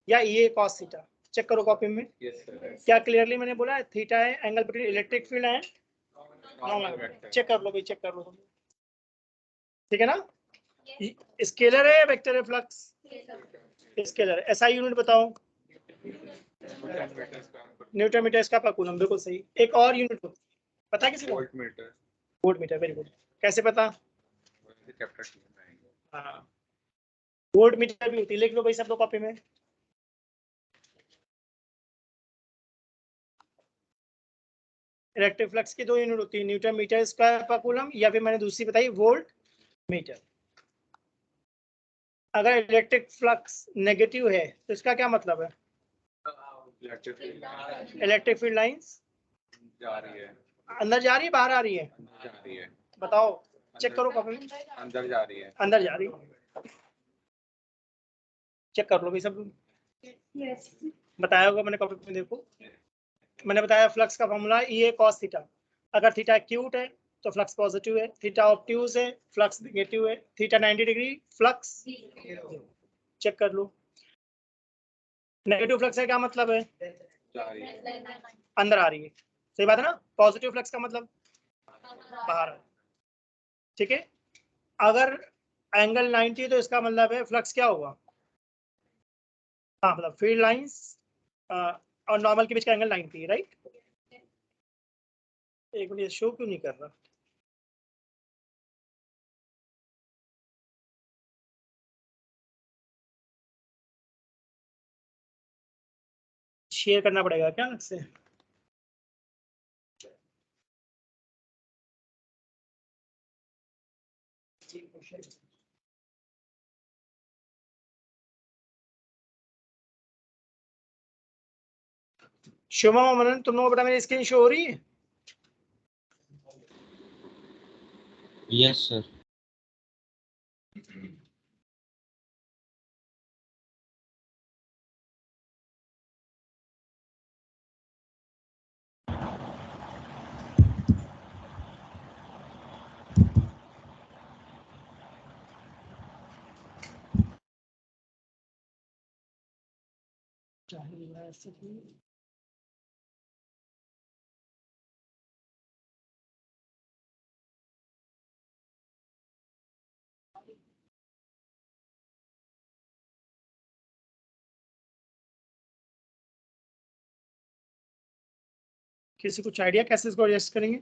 या ये cos theta. Check करो कॉपी में। yes sir क्या क्लियरली मैंने बोला थीटा है एंगल बिटवीन इलेक्ट्रिक फील्ड है नॉर्मल। चेक कर लो भाई, चेक कर लो, ठीक है ना। स्केलर है या वेक्टर है फ्लक्स? स्केलर है। एसआई यूनिट बताओ। न्यूटन मीटर इसका पर कूलम, बिल्कुल सही। एक और यूनिट पता है किसी को? Volt meter volt meter, very good. कैसे पता? चैप्टर 2 में आएंगे। हाँ, वोल्ट मीटर भी होती है, लिख लो भाई सब लोग कॉपी में। इलेक्ट्रिक फ्लक्स की दो यूनिट होती है, न्यूटन मीटर स्क्वायर पर कूलम, या फिर मैंने दूसरी बताई वोल्ट मीटर। अगर इलेक्ट्रिक फ्लक्स नेगेटिव है तो इसका क्या मतलब है? इलेक्ट्रिक फील्ड लाइंस जा रही है, अंदर जा रही है बाहर आ रही है? अंदर जा रही है। बताओ, चेक करो कॉपी में। अंदर जा रही है, अंदर जा रही है। चेक कर लो भाई सब। बताया होगा मैंने कॉपी में, देखो मैंने बताया फ्लक्स का फॉर्मूला ई ए कॉस थीटा। अगर थीटा एक्यूट है तो फ्लक्स पॉजिटिव है, थीटा ऑब्ट्यूज है फ्लक्स नेगेटिव है, थीटा 90 डिग्री फ्लक्स। चेक कर लो। नेगेटिव फ्लक्स है क्या मतलब है? जा रही है, अंदर आ रही है, सही बात है ना। पॉजिटिव फ्लक्स का मतलब बाहर है, ठीक है। अगर एंगल 90 तो इसका मतलब है फ्लक्स क्या होगा? हाँ, मतलब फील्ड लाइंस और नॉर्मल के बीच का एंगल 90 है, राइट। एक मिनट, शो क्यों नहीं कर रहा? शेयर करना पड़ेगा क्या अलग से? शुभम और मनन, तुम लोगों को बेटा मेरी स्क्रीन शो हो रही है? Yes sir. किसी कुछ आइडिया कैसे इसको एडजस्ट करेंगे?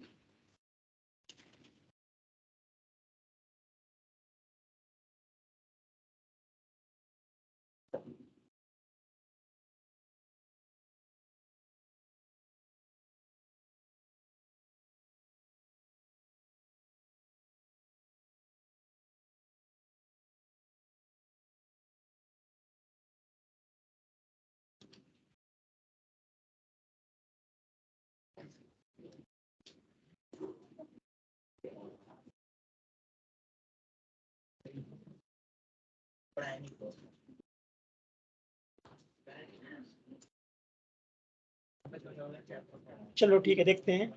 चलो ठीक है, देखते हैं।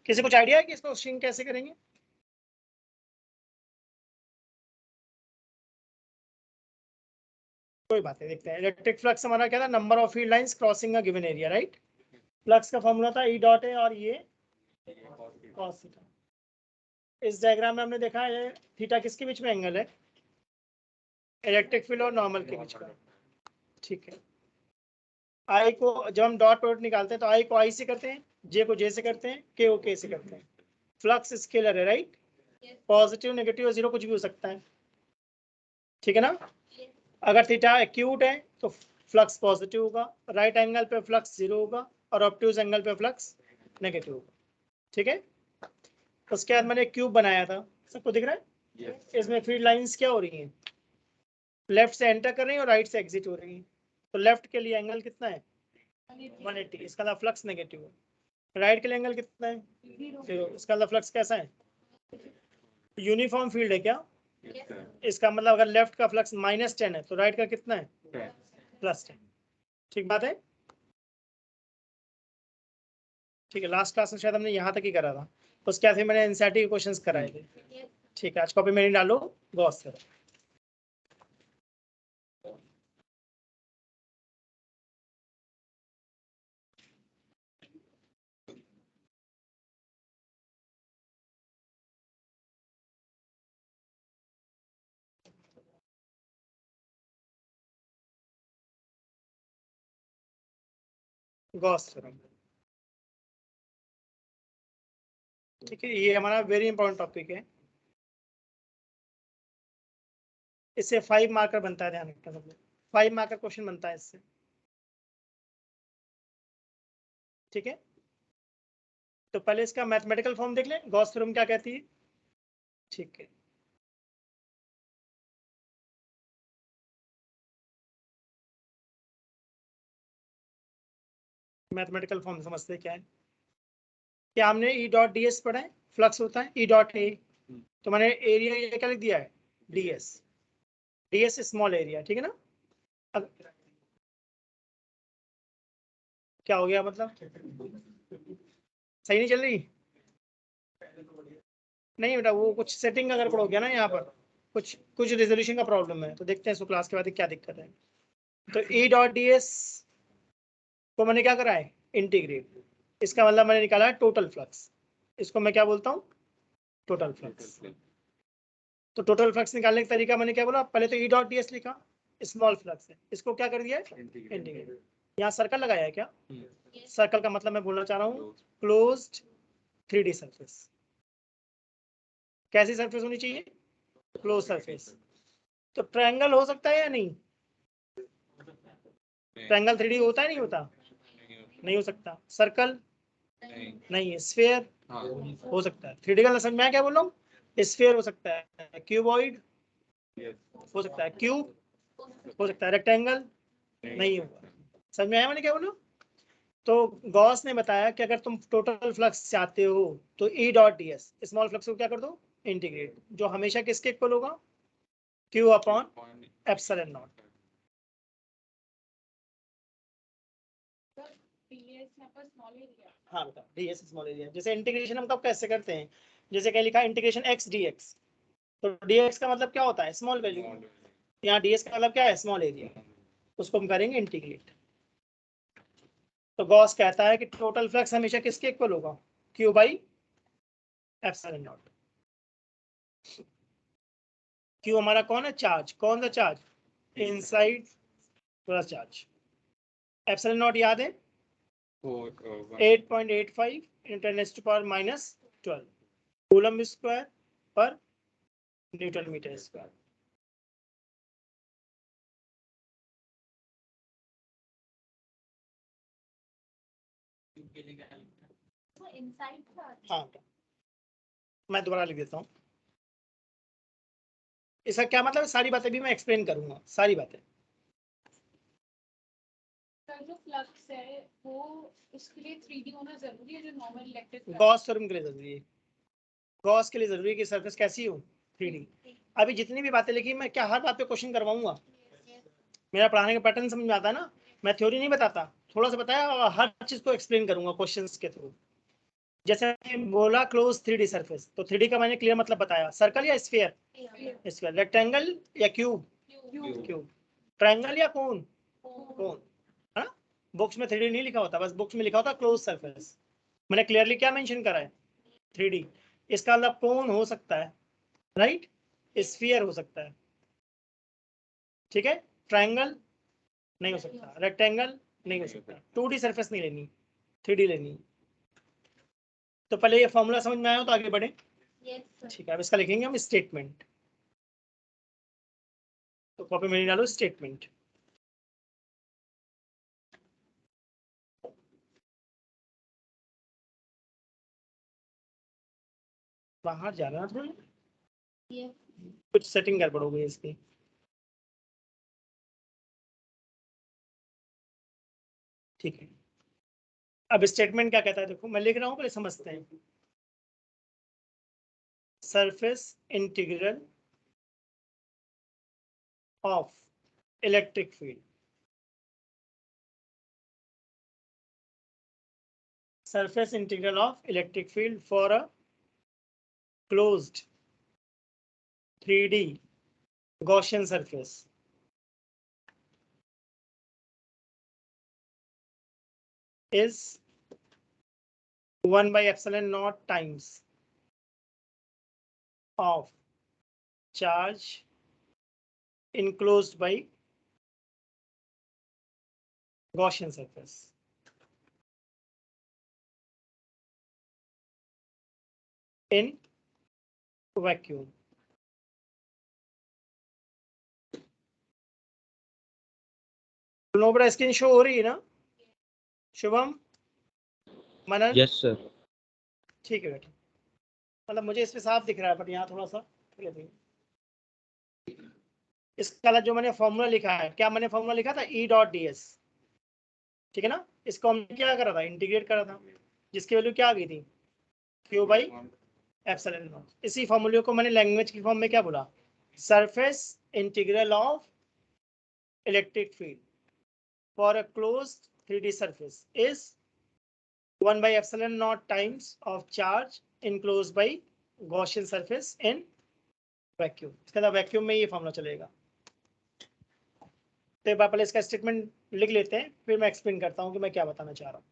किसी कुछ आइडिया है कि इसको स्ट्रिंग कैसे करेंगे? कोई बात नहीं, देखते हैं। इलेक्ट्रिक फ्लक्स हमारा क्या था? Number of field lines crossing a given area, right. Flux का फॉर्मूला था ई डॉट है और ये cos थीटा। इस डायग्राम में हमने देखा है थीटा किसके बीच में एंगल है? इलेक्ट्रिक फील्ड और नॉर्मल के बीच का, ठीक है। आई को जब हम डॉट प्रोडक्ट निकालते हैं तो आई को आई से करते हैं, जे को जे से करते हैं, के को के से करते हैं। फ्लक्स स्केलर है, राइट। पॉजिटिव नेगेटिव जीरो कुछ भी हो सकता है, ठीक है ना। अगर थीटा एक्यूट है तो फ्लक्स पॉजिटिव होगा, राइट एंगल पे फ्लक्स जीरो होगा और ऑब्ट्यूज एंगल पे फ्लक्स नेगेटिव होगा, ठीक है। उसके बाद मैंने क्यूब बनाया था, सबको दिख रहा है? इसमें फील्ड लाइंस क्या हो रही हैं? लेफ्ट से एंटर कर रही है और राइट से एग्जिट हो रही है। तो लेफ्ट के लिए एंगल कितना है? 180, इसका मतलब फ्लक्स नेगेटिव है। राइट के लिए एंगल कितना है? 0, इसका मतलब फ्लक्स कैसा है? यूनिफॉर्म फील्ड है क्या? इसका मतलब अगर लेफ्ट का फ्लक्स -10 है तो राइट का कितना है? +10। ठीक बात है, ठीक है। लास्ट क्लास में शायद हमने यहाँ तक ही करा था, उसके बाद फिर मैंने एनसीईआरटी के क्वेश्चंस कराए थे, ठीक है। आज कॉपी में नहीं डालो, गॉस करो। Gauss theorem. ठीक है, ये हमारा वेरी इंपॉर्टेंट टॉपिक है। इससे 5 मार्कर बनता है, ध्यान रखना सब लोग, 5 मार्कर क्वेश्चन बनता है इससे। ठीक है, तो पहले इसका मैथमेटिकल फॉर्म देख लें, गॉस थ्योरम क्या कहती है। ठीक है, मैथमेटिकल फॉर्म समझते हैं क्या है। क्या हमने ई डॉट डी एस पढ़ा है, फ्लक्स होता है ई डॉट ए, तो मैंने एरिया ये क्या लिख दिया है, ds। ds स्मॉल एरिया, ठीक है ना। अब क्या हो गया, मतलब सही नहीं चल रही। नहीं बेटा, वो कुछ सेटिंग का गड़बड़ हो गया ना यहाँ पर, कुछ कुछ रेजोल्यूशन का प्रॉब्लम है, तो देखते हैं इसको क्लास के बाद क्या दिक्कत है। तो ई डॉट डी एस को मैंने क्या करा है, इंटीग्रेट। इसका मतलब मैंने निकाला है टोटल फ्लक्स। इसको मैं क्या बोलता हूँ, टोटल फ्लक्स। तो टोटल फ्लक्स निकालने का तरीका मैंने क्या बोला, पहले तो ई डॉट डी एस लिखा, स्मॉल फ्लक्स है, इसको क्या कर दिया है, इंटीग्रेट। यहाँ सर्कल लगाया है क्या, सर्कल का मतलब मैं बोलना चाह रहा हूँ क्लोज्ड 3D सरफेस। कैसी सरफेस होनी चाहिए, क्लोज सरफेस। तो ट्रायंगल हो सकता है या नहीं, ट्रायंगल 3D होता है नहीं होता, नहीं हो सकता। सर्कल नहीं है, स्फीयर हो सकता है। 3D का समझ में आया क्या बोल रहा हूँ, स्फीयर हो सकता है, क्यूबॉइड हो सकता है, क्यूब हो सकता है, रेक्टेंगल नहीं होगा। समझ में आया मैंने क्या बोला। तो गॉस ने बताया कि अगर तुम टोटल फ्लक्स चाहते हो तो E dot D S small flux को क्या कर दो, इंटीग्रेट, जो हमेशा किसके इक्वल होगा, क्यू अपॉन एप्सिलॉन नॉट। हाँ बेटा, डी एस स्मॉल एरिया। जैसे इंटीग्रेशन हम कब कैसे करते हैं, जैसे क्या लिखा है, इंटीग्रेशन एक्स डी एक्स, तो डी एक्स का मतलब क्या होता है, स्मॉल वैल्यू। यहाँ डी एस का मतलब क्या है, स्मॉल एरिया, उसको हम करेंगे इंटीग्रेट। तो गॉस कहता है कि टोटल फ्लक्स हमेशा किसके इक्वल होगा, Q by epsilon naught. Q हमारा कौन है, चार्ज, कौन सा charge, inside plus charge. Epsilon not याद है, 8.85 × 10⁻⁻12 कूलम स्क्वायर पर न्यूटन मीटर स्क्वायर। हाँ, मैं दोबारा लिख देता हूँ। इसका क्या मतलब है, सारी बातें भी मैं एक्सप्लेन करूंगा, सारी बातें। जो फ्लक्स है वो उसके लिए 3D होना जरूरी है, जो नॉर्मल इलेक्ट्रिक गॉस थ्योरम के लिए जरूरी है, गॉस के लिए जरूरी है कि सरफेस कैसी हो, 3D। अभी जितनी भी बातें लिखी मैं क्या हर बात पे क्वेश्चन करवाऊंगा, मेरा पढ़ाने का पैटर्न समझ में आता है ना, मैं थ्योरी नहीं बताता, थोड़ा सा बताया और हर चीज को एक्सप्लेन करूंगा क्वेश्चंस के थ्रू। जैसे मैंने बोला क्लोज 3D सरफेस, तो 3D का मैंने क्लियर मतलब बताया, सर्कल या स्फीयर, स्फीयर, रेक्टेंगल या क्यूब, क्यूब, ट्रायंगल या कोन, कोन, है ना। बुक्स में 3D नहीं लिखा होता, बस बुक्स में लिखा होता क्लोज सरफेस। मैंने क्लियरली क्या मेंशन करा है, 3D। इसका मतलब कोन हो सकता है, राइट, स्फीयर हो सकता है, ठीक है, ट्रायंगल नहीं हो सकता, रेक्टेंगल नहीं हो सकता, 2D सरफेस नहीं लेनी, 3D लेनी। तो पहले ये फॉर्मूला समझ में आया हो तो आगे बढ़े। ठीक है, अब इसका लिखेंगे हम स्टेटमेंट। तो कॉपी में डालो स्टेटमेंट। बाहर जा रहा था, कुछ सेटिंग गड़बड़ हो गई इसकी। ठीक है, अब स्टेटमेंट क्या कहता है, देखो मैं लिख रहा हूँ, पहले समझते हैं। Surface integral of electric field, surface integral of electric field for a closed 3D Gaussian surface is 1 by epsilon naught times of charge enclosed by Gaussian surface. In vacuum. नोबरा screen show हो रही है ना शुभम, मनन? Yes sir. ठीक है बेटा, मतलब मुझे इसमें साफ दिख रहा है, बट यहाँ थोड़ा सा इसका जो मैंने फॉर्मूला लिखा है, क्या मैंने फॉर्मूला लिखा था, ई डॉट डी एस, ठीक है ना। इसको हमने क्या करा था, इंटीग्रेट करा था, जिसकी वैल्यू क्या आ गई थी, क्यू बाई एप्सिलॉन नॉट। इसी फॉर्मूले को मैंने लैंग्वेज की फॉर्म में क्या बोला, surface integral of electric field for a closed 3D surface is 1 by epsilon naught times of charge enclosed by Gaussian surface in vacuum। इसके अंदर वैक्यूम में ये फॉर्मूला चलेगा। तो एक बार पहले इसका स्टेटमेंट लिख लेते हैं, फिर मैं एक्सप्लेन करता हूँ कि मैं क्या बताना चाह रहा हूँ।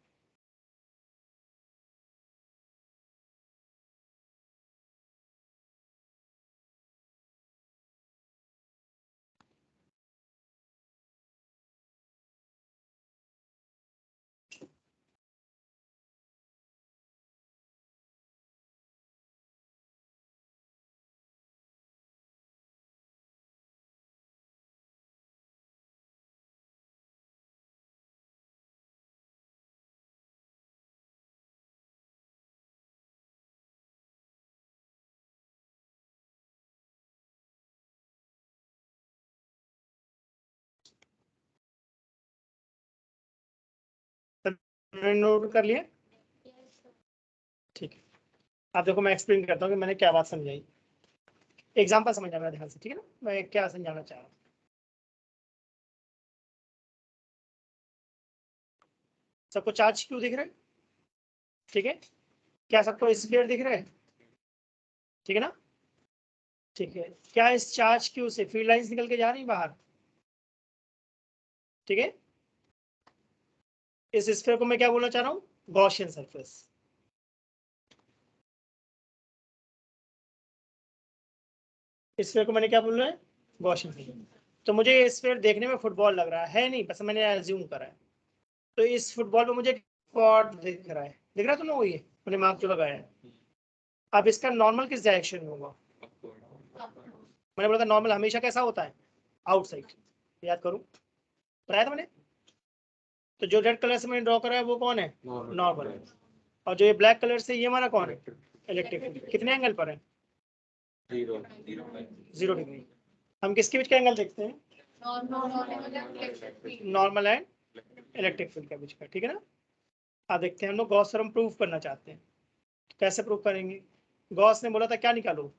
नोट कर लिया, ठीक है। आप देखो मैं एक्सप्लेन करता हूँ कि मैंने क्या बात समझाई। एग्जाम्पल समझना मेरा ध्यान से, ठीक है ना, मैं क्या समझाना चाह रहा हूँ। सबको चार्ज क्यों दिख रहा है, ठीक है, क्या सबको स्फीयर दिख रहा है, ठीक है ना, ठीक है। क्या इस चार्ज क्यू से फील्ड लाइंस निकल के जा रही बाहर, ठीक है। इस स्फीयर को मैं क्या बोलना चाह रहा हूँ, गॉसियन सरफेस। इस स्फीयर को मैंने क्या बोलना है, गॉसियन सरफेस। तो मुझे ये स्फीयर देखने में फुटबॉल लग रहा है नहीं, बस मैंने एज्यूम करा है। तो इस फुटबॉल पे मुझे स्पॉट दिख रहा है, दिख रहा है तुमने, वो ये मैंने मार्क जो लगाया है। अब इसका नॉर्मल किस डायरेक्शन में होगा, मैंने बोला था नॉर्मल हमेशा कैसा होता है, आउटसाइड, याद करूं, बताया था मैंने। तो जो रेड कलर से मैंने ड्रॉ करा है वो कौन है, नॉर्मल है। और जो ये ब्लैक कलर से ये हमारा कौन है, इलेक्ट्रिक फील्ड। कितने एंगल पर है, 0 डिग्री। हम किसके बीच का एंगल देखते हैं, नॉर्मल एंड इलेक्ट्रिक फील्ड के बीच का, ठीक है ना। अब देखते हैं हम लोग गॉस थ्योरम प्रूव करना चाहते हैं, कैसे प्रूव करेंगे। गॉस ने बोला था क्या निकालो,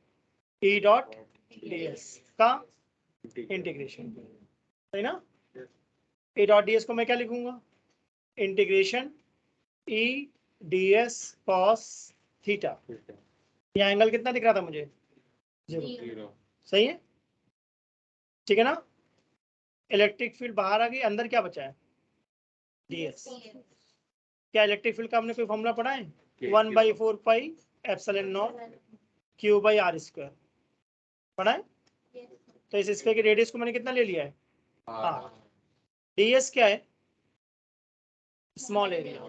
ई डॉट डी एस का इंटीग्रेशन, सही ना। ई डॉट डी एस को मैं क्या लिखूंगा, integration E D S cos theta. यहाँ एंगल कितना दिख रहा था मुझे, 0, सही है, ठीक है ना। इलेक्ट्रिक फील्ड बाहर आ गई, अंदर क्या बचा है, ds। क्या इलेक्ट्रिक फील्ड का हमने कोई फॉर्मूला पढ़ा है, 1/4 pi epsilon naught q by r square, पढ़ा है। तो इस स्फीयर की रेडियस को मैंने कितना ले लिया है, r। ds क्या है, स्मॉल एरिया।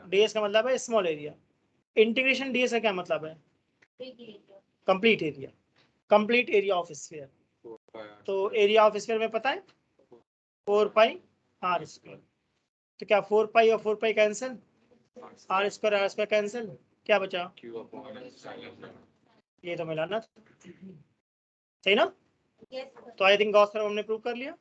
ds का मतलब है स्मॉल एरिया। इंटीग्रेशन ds का क्या मतलब है, complete area, complete area of sphere. तो एरिया ऑफ स्फीयर में पता है 4 पाई आर स्क्वायर। तो क्या 4 पाई और 4 pi cancel, r square cancel, क्या बचा, ये तो मिलाना था, सही ना। तो आई थिंक गॉस थ्योरम हमने प्रूव कर लिया।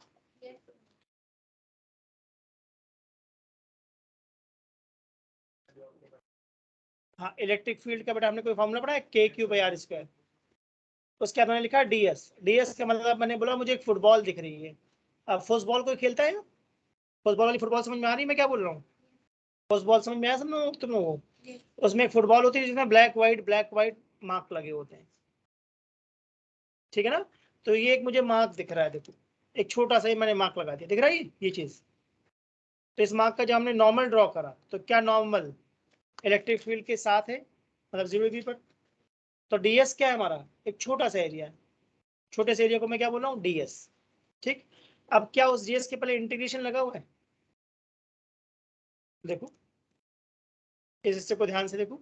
हाँ, इलेक्ट्रिक फील्ड का बेटा हमने कोई फॉर्मूला पढ़ा है, के क्यू बाई आर स्क्वायर। उसके बाद मैंने लिखा ds। ds का मतलब मैंने बोला मुझे एक फुटबॉल दिख रही है। अब फुटबॉल कोई खेलता है, फुटबॉल वाली फुटबॉल समझ में आ रही है मैं क्या बोल रहा हूँ, फुटबॉल समझ में आया सब लोग तुम लोगों को। उसमें एक फुटबॉल होती है जिसमें ब्लैक व्हाइट मार्क लगे होते हैं, ठीक है ना। तो ये एक मुझे मार्क दिख रहा है, देखो एक छोटा सा ही मैंने मार्क लगा दिया, दिख रहा है ये चीज। तो इस मार्क का जब हमने नॉर्मल ड्रॉ करा तो क्या नॉर्मल इलेक्ट्रिक फील्ड के साथ है, मतलब 0 डिग्री पर। तो ds क्या है हमारा, एक छोटा सा एरिया है, छोटे से एरिया को मैं क्या बोल रहा हूँ, ds, ठीक। अब क्या उस ds के पहले इंटीग्रेशन लगा हुआ है, देखो इस हिस्से को ध्यान से देखो,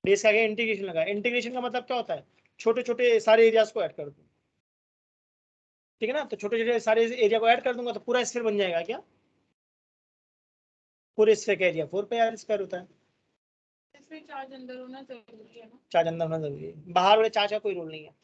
डीएस का आगे इंटीग्रेशन लगा, इंटीग्रेशन का मतलब क्या होता है, छोटे छोटे सारे एरियाज को ऐड कर दूं, ठीक है ना, तो छोटे छोटे सारे एरिया को ऐड कर दूंगा तो पूरा स्फीयर बन जाएगा क्या, पूरे स्फीयर का एरिया 4 पाई आर स्क्वायर होता है। इसमें चार्ज अंदर होना जरूरी है ना? चार्ज अंदर होना जरूरी है, बाहर वाले चार्ज का कोई रोल नहीं है।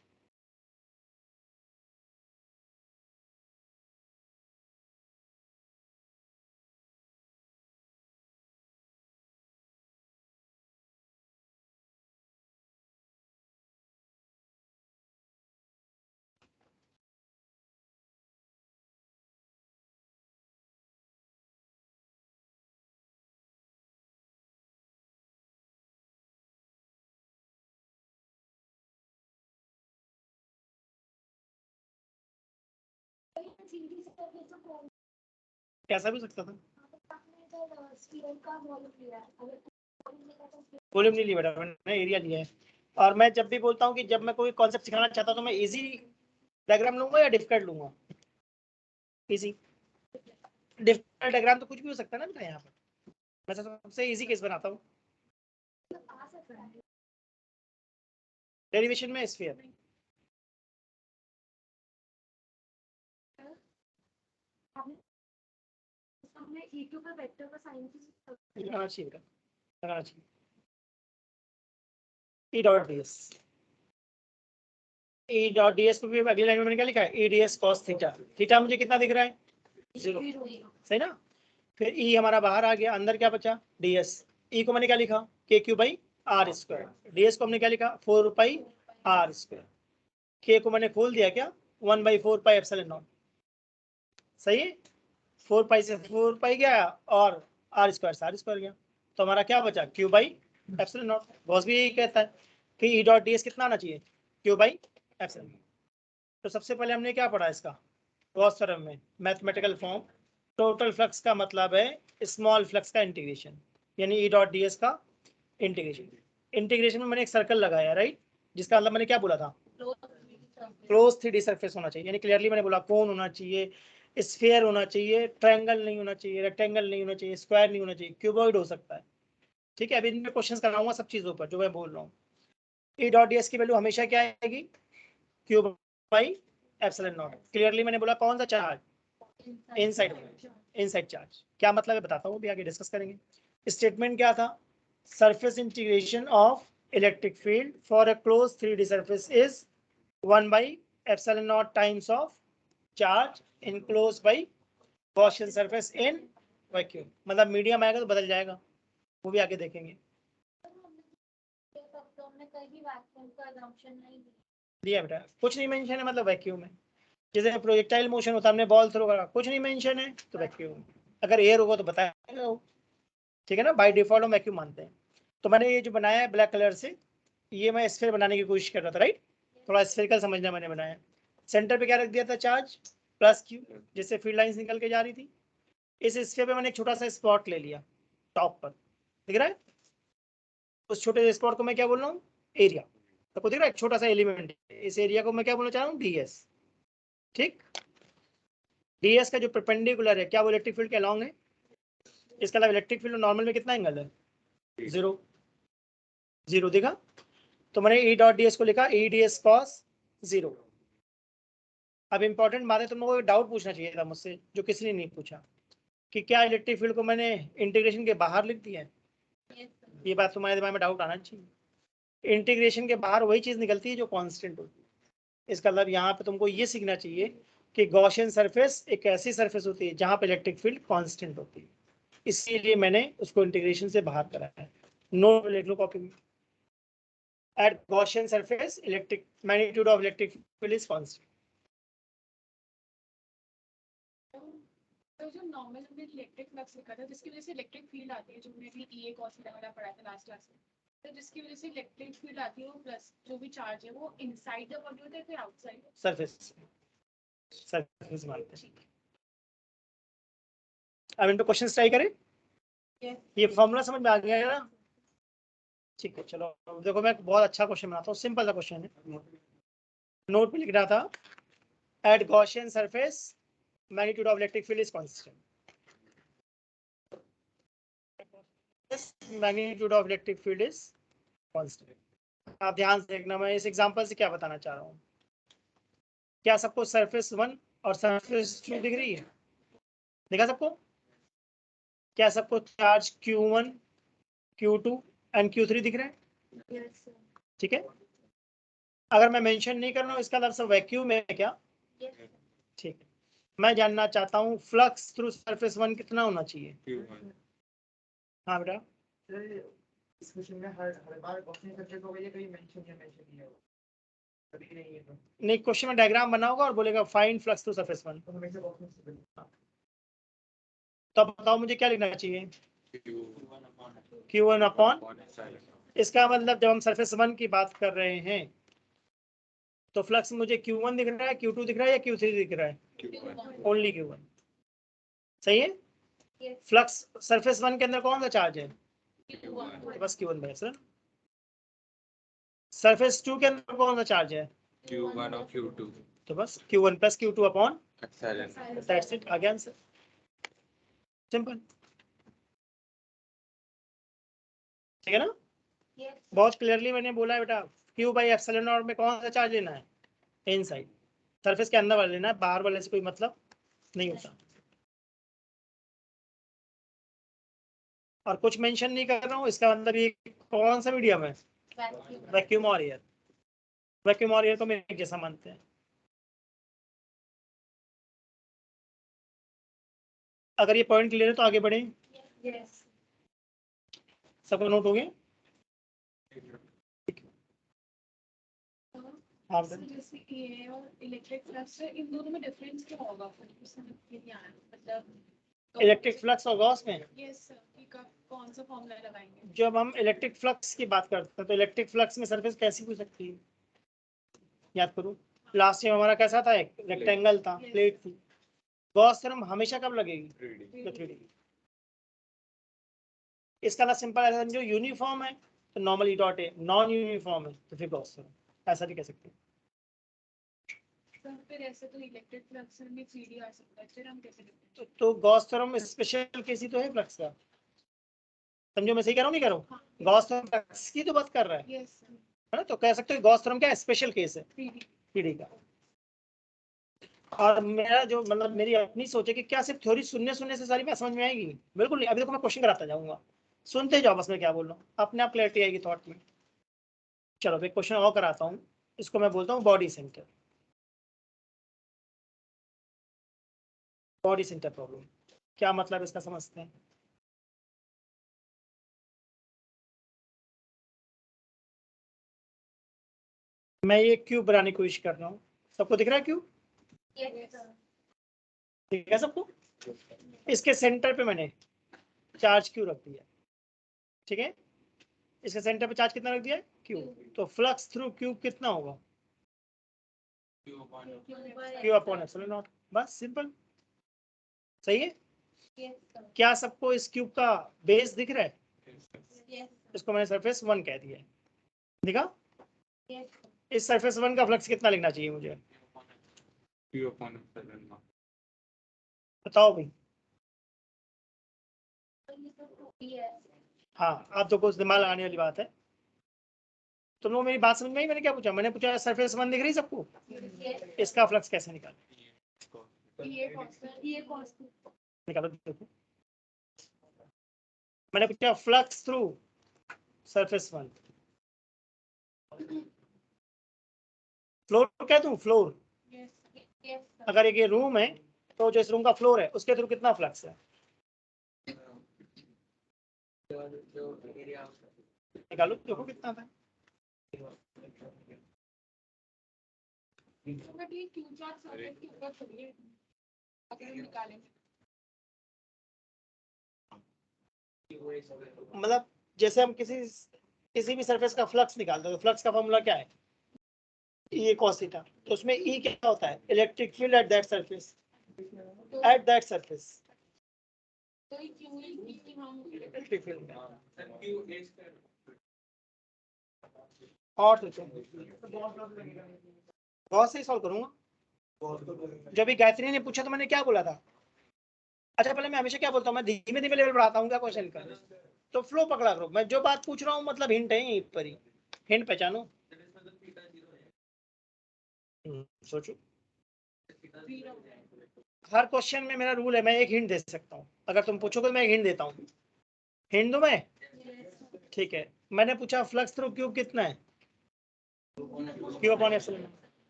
कैसा भी हो सकता था, वॉल्यूम नहीं लिया बेटा, मैंने एरिया लिया है। और मैं जब भी बोलता हूँ कि जब मैं कोई कॉन्सेप्ट सिखाना चाहता हूँ तो मैं इजी डायग्राम लूंगा या डिफिकल्ट लूंगा, इजी। डिफिकल्ट डायग्राम तो कुछ भी हो सकता है ना बेटा, यहाँ पर मैं सबसे इजी केस बनाता हूँ, डेरिवेशन में स्फीयर लगाना चाहिए बेटा, लगाना चाहिए E dot D S, E dot D s को भी अगली लाइन में मैंने क्या लिखा है, E D S cos theta, theta मुझे कितना दिख रहा है, 0, सही ना। फिर ई हमारा बाहर आ गया, अंदर क्या बचा, डी एस, ई को मैंने क्या लिखा, k q by r square, d s को हमने क्या लिखा, 4 पाई आर स्क्वायर, के को मैंने खोल दिया क्या, 1/4 पाई एप्सिलॉन नॉट, सही है, 4 पाई से 4 पाई गया और आर स्क्वायर से आर स्क्वायर गया, तो हमारा क्या बचा, Q by epsilon not. Gauss भी यही कहता है कि ई डॉट डी एस कितना आना चाहिए, क्यू बाई एप्सिलॉन। तो सबसे पहले हमने क्या पढ़ा इसका, गॉस थ्योरम में मैथमेटिकल फॉर्म, टोटल फ्लक्स का मतलब है स्मॉल फ्लक्स का इंटीग्रेशन, यानी ई डॉट डी एस का इंटीग्रेशन। इंटीग्रेशन में मैंने एक सर्कल लगाया, राइट, जिसका मतलब मैंने क्या बोला था, क्लोज 3D सरफेस होना चाहिए, यानी क्लियरली मैंने बोला कोन होना चाहिए, स्फीयर होना चाहिए, ट्रायंगल नहीं होना चाहिए, रेक्टेंगल नहीं होना चाहिए, स्क्वायर नहीं होना चाहिए, क्यूबॉइड हो सकता है, ठीक है। अभी इनमें क्वेश्चंस कराऊंगा सब चीजों पर जो मैं बोल रहा हूँ। ई डॉट डी एस की वैल्यू हमेशा क्या आएगी, Q by epsilon not. Clearly मैंने बोला कौन सा चार्ज, इनसाइड, इनसाइड चार्ज। क्या मतलब है बताता हूँ, अभी आगे डिस्कस करेंगे। स्टेटमेंट क्या था, surface integration of electric field for a close 3D surface is 1/epsilon naught times of charge enclosed by Gaussian surface in vacuum। मतलब मीडियम आएगा तो बदल जाएगा, वो भी आगे देखेंगे। दिया बेटा, कुछ नहीं मेंशन है, मतलब वैक्यूम है। जैसे प्रोजेक्टाइल मोशन होता है, हमने बॉल थ्रो करा, कुछ नहीं मेंशन है तो वैक्यूम, अगर एयर होगा तो बताएगा वो, ठीक है ना, बाय डिफॉल्ट हम वैक्यूम मानते हैं। तो मैंने ये जो बनाया है ब्लैक कलर से, ये मैं स्फीयर बनाने की कोशिश कर रहा था, राइट, थोड़ा स्फीयरिकल समझना मैंने बनाया। सेंटर पे क्या रख दिया था, चार्ज प्लस क्यू, जिससे फील्ड लाइंस निकल के जा रही थी। इस स्फीयर पे मैंने एक छोटा सा स्पॉट ले लिया टॉप पर, दिख रहा है, उस छोटे से स्पॉट को मैं क्या बोल रहा हूँ, एरिया। तो दिख रहा है, एक छोटा सा एलिमेंट, इस एरिया को मैं क्या बोलना चाह रहा हूँ, डीएस, ठीक। डीएस का जो परपेंडिकुलर है क्या, वो इलेक्ट्रिक फील्ड के अलॉन्ग है। इसका मतलब इलेक्ट्रिक फील्ड नॉर्मल में कितना एंगल है, 0, 0 दिखा। तो मैंने ई डॉट डी एस को लिखा ई डी एस कॉस 0। अब इंपॉर्टेंट बात है, तुम लोगों को डाउट पूछना चाहिए था मुझसे जो किसी ने नहीं पूछा, कि क्या इलेक्ट्रिक फील्ड को मैंने इंटीग्रेशन के बाहर लिख दिया है। ये बात तुम्हारे दिमाग में डाउट आना चाहिए। इंटीग्रेशन के बाहर वही चीज निकलती है जो कांस्टेंट होती है। इसका मतलब यहाँ पे तुमको ये सीखना चाहिए कि गॉसियन सरफेस एक ऐसी सरफेस होती है जहाँ पे इलेक्ट्रिक फील्ड कांस्टेंट होती है, इसीलिए मैंने उसको इंटीग्रेशन से बाहर कराया है। नोट लिख लो कॉपी में, at Gaussian surface electric magnitude of electric field is constant. तो जो नॉर्मल हमने इलेक्ट्रिक फ्लक्स लिखा था, जिसकी वजह से इलेक्ट्रिक फील्ड आती है, जो हमने भी ई ए कॉस थीटा वाला पढ़ा था लास्ट क्लास में, तो जिसकी वजह से इलेक्ट्रिक फील्ड आती है, वो प्लस जो भी चार्ज है वो इनसाइड द बॉडी होता है फिर आउटसाइड सरफेस, सरफेस मानते हैं। अब इन पे क्वेश्चन ट्राई करें, ये फॉर्मूला समझ में आ गया है ना, ठीक है। चलो देखो, मैं बहुत अच्छा क्वेश्चन बनाता हूँ, सिंपल सा क्वेश्चन है, नोट में लिख रहा था, at Gaussian surface magnitude of electric field is constant. magnitude of electric field is constant. आप ध्यान से देखना, मैं इस एग्जांपल से क्या बताना चाह रहा हूँ। क्या सबको सरफेस 1 और सरफेस 2 दिख रही है? देखा सबको? क्या सबको charge Q1, Q2 and Q3 दिख रहे हैं? Yes, sir. ठीक है। अगर मैं मेंशन नहीं कर रहा हूँ इसका मतलब वैक्यूम है क्या? Yes, sir. ठीक है। मैं जानना चाहता हूँ फ्लक्स थ्रू सरफेस 1 कितना होना चाहिए? Q1 हाँ बेटा। इस क्वेश्चन में हर बार बॉक्सिंग सब्जेक्ट होगा या कहीं मेंशन नहीं होगा? कभी नहीं है तो नहीं, क्वेश्चन में डायग्राम बना होगा और बोलेगा फाइंड फ्लक्स थ्रू सरफेस 1। हमेशा बॉक्सिंग से तो अब बताओ मुझे क्या लिखना चाहिए? Q1 Q1 upon, upon epsilon इसका मतलब जब हम सरफेस 1 की बात कर रहे हैं तो फ्लक्स मुझे Q1 दिख रहा है, Q2 दिख रहा है या Q3 दिख रहा है? Q1 only Q1। सही है। Yes. फ्लक्स सरफेस 1 के अंदर कौन सा चार्ज है? Q1 तो बस Q1 बस सर। सरफेस 2 के अंदर कौन सा चार्ज है? Q1 और Q2 तो बस Q1 plus Q2 upon, epsilon that's it, आगे आंसर। सिंपल। ठीक है ना? Yes. बहुत क्लियरली मैंने बोला है बेटा, Q बाई एप्सिलॉन नॉट में कौन सा चार्ज लेना है? इनसाइड, सरफेस के अंदर वाला लेना है, बाहर वाले से कोई मतलब नहीं होता। और कुछ मेंशन नहीं कर रहा हूँ, इसका मतलब ये कौन सा मीडियम है? Vacuum. वैक्यूम और एयर। वैक्यूम और एयर को मैं एक जैसा मानते हैं। अगर ये पॉइंट क्लियर है तो आगे बढ़े। Yes. सबको नोट हो गया? हाँ सर जैसे ये और इलेक्ट्रिक फ्लक्स है, इन दोनों में डिफरेंस क्या होगा? फिर समझ में नहीं आया, मतलब इलेक्ट्रिक फ्लक्स और गॉस में यस सर, कि कब कौन सा फॉर्मूला लगाएंगे? जब हम इलेक्ट्रिक फ्लक्स की बात करते हैं तो इलेक्ट्रिक फ्लक्स में सरफेस कैसी हो सकती है? याद करो, लास्ट टाइम हमारा कैसा था? एक रेक्टेंगल था, प्लेट थी। गॉस थ्योरम हमेशा कब लगेगी? 3D तो 3D। इसका ना सिंपल है, जो यूनिफॉर्म है तो नॉर्मल ई डॉट है, नॉन यूनिफॉर्म है तो फिर गॉस थ्योरम, ऐसा भी कह सकते हैं। सर फिर ऐसे तो इलेक्ट्रिक फ्लक्स में 3D आ सकता है, फिर हम कैसे लिखते तो गॉस थ्योरम स्पेशल केस ही तो है फ्लक्स का। समझो मैं सही कह रहा हूँ नहीं कह रहा हूँ? हैं? गॉस थ्योरम फ्लक्स की तो बात कर रहा है, यस सर, है ना? तो कह सकते हो गॉस थ्योरम क्या स्पेशल केस है 3D। 3D का। और मेरा जो मतलब मेरी अपनी सोच है कि क्या सिर्फ थ्योरी सुनने सुनने से सारी बात समझ में आएगी? बिल्कुल नहीं। अभी देखो मैं क्वेश्चन कराता जाऊंगा, सुनते जाओ बस मैं क्या बोल रहा हूँ, अपने आप क्लैरिटी आएगी थॉट में। चलो मैं क्वेश्चन और कराता हूँ, इसको मैं बोलता हूँ body centre. Body centre problem क्या मतलब इसका समझते हैं। मैं ये क्यूब बनाने की कोशिश कर रहा हूँ, सबको दिख रहा है क्यूब? Yes sir. ठीक है सबको? इसके सेंटर पे मैंने चार्ज क्यू रख दिया, ठीक है? इसके सेंटर पे चार्ज कितना रख दिया है? क्यू। तो फ्लक्स थ्रू क्यूब कितना होगा? Q upon epsilon not. बस सिंपल। सही है। Yes sir. क्या सबको इस क्यूब का बेस दिख रहा है? यस इसको मैंने सरफेस 1 कह दिया है, दिखा? यस इस सरफेस 1 का फ्लक्स कितना लिखना चाहिए मुझे? Q upon epsilon naught बताओ भाई। यस। हाँ, आप तो कुछ दिमाग लगाने वाली बात है। तुम लोग मेरी बात समझ में आई? मैंने क्या पूछा? मैंने पूछा सरफेस 1 दिख रही सबको, इसका फ्लक्स कैसे निकाले? ये कॉस्ट निकालो देखो। मैंने पूछा फ्लक्स थ्रू सरफेस 1, फ्लोर क्या दूं? फ्लोर। Yes yes sir. अगर एक ये रूम है तो जो इस रूम का फ्लोर है उसके थ्रू कितना फ्लक्स है? निकालो देखो कितना था। बट ये क्यू चार्ट सर्किट के ऊपर थोड़ी है, अगर हम निकालेंगे मतलब जैसे हम किसी भी सरफेस का फ्लक्स निकालते हैं तो फ्लक्स का फॉर्मूला क्या है? ई cos थीटा। तो उसमें ई क्या होता है? Electric field at that surface, तो एट दैट सरफेस। तो ये क्यू ही हम इलेक्ट्रिक फील्ड में और बहुत सही सॉल्व करूंगा। जब भी गायत्री ने पूछा तो मैंने क्या बोला था? अच्छा पहले मैं हमेशा क्या बोलता हूँ, मैं धीमे धीमे लेवल बढ़ाता हूँ क्या क्वेश्चन का? तो फ्लो पकड़ा करो। मैं जो बात पूछ रहा हूँ मतलब हिंट है यहीं पर ही, हिंट पहचानो। सोचो। हर क्वेश्चन में मेरा रूल है, मैं एक हिंट दे सकता हूँ। अगर तुम पूछोगे तो मैं एक हिंट देता हूँ। हिंट दूं मैं? ठीक है, मैंने पूछा फ्लक्स थ्रू क्यूब कितना है? Q upon epsilon.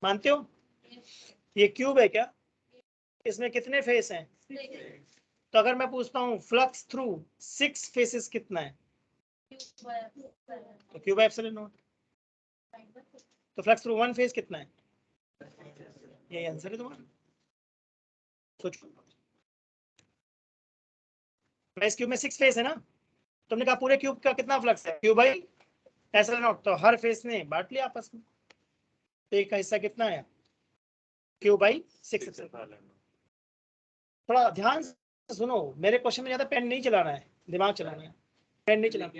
मानते हो? ये क्यूब है क्या? इसमें कितने फेस हैं? तो अगर मैं पूछता हूँ फ्लक्स थ्रू 6 फेसेस कितना है, तो क्यूब एप्सिलॉन नॉट। तो फ्लक्स थ्रू 1 फेस कितना है? यही आंसर है तुम्हारा। सोचो। मैं इस क्यूब में 6 फेस है ना, तुमने कहा पूरे क्यूब का कितना फ्लक्स है? क्यूब बाई एप्सिलॉन नॉट, तो हर फेस ने बांट लिया आपस में, तो एक का हिस्सा कितना है? Cube by 6। थोड़ा ध्यान से सुनो, मेरे क्वेश्चन में ज्यादा पेन नहीं चलाना है, दिमाग चलाना है, पेन नहीं चलाना।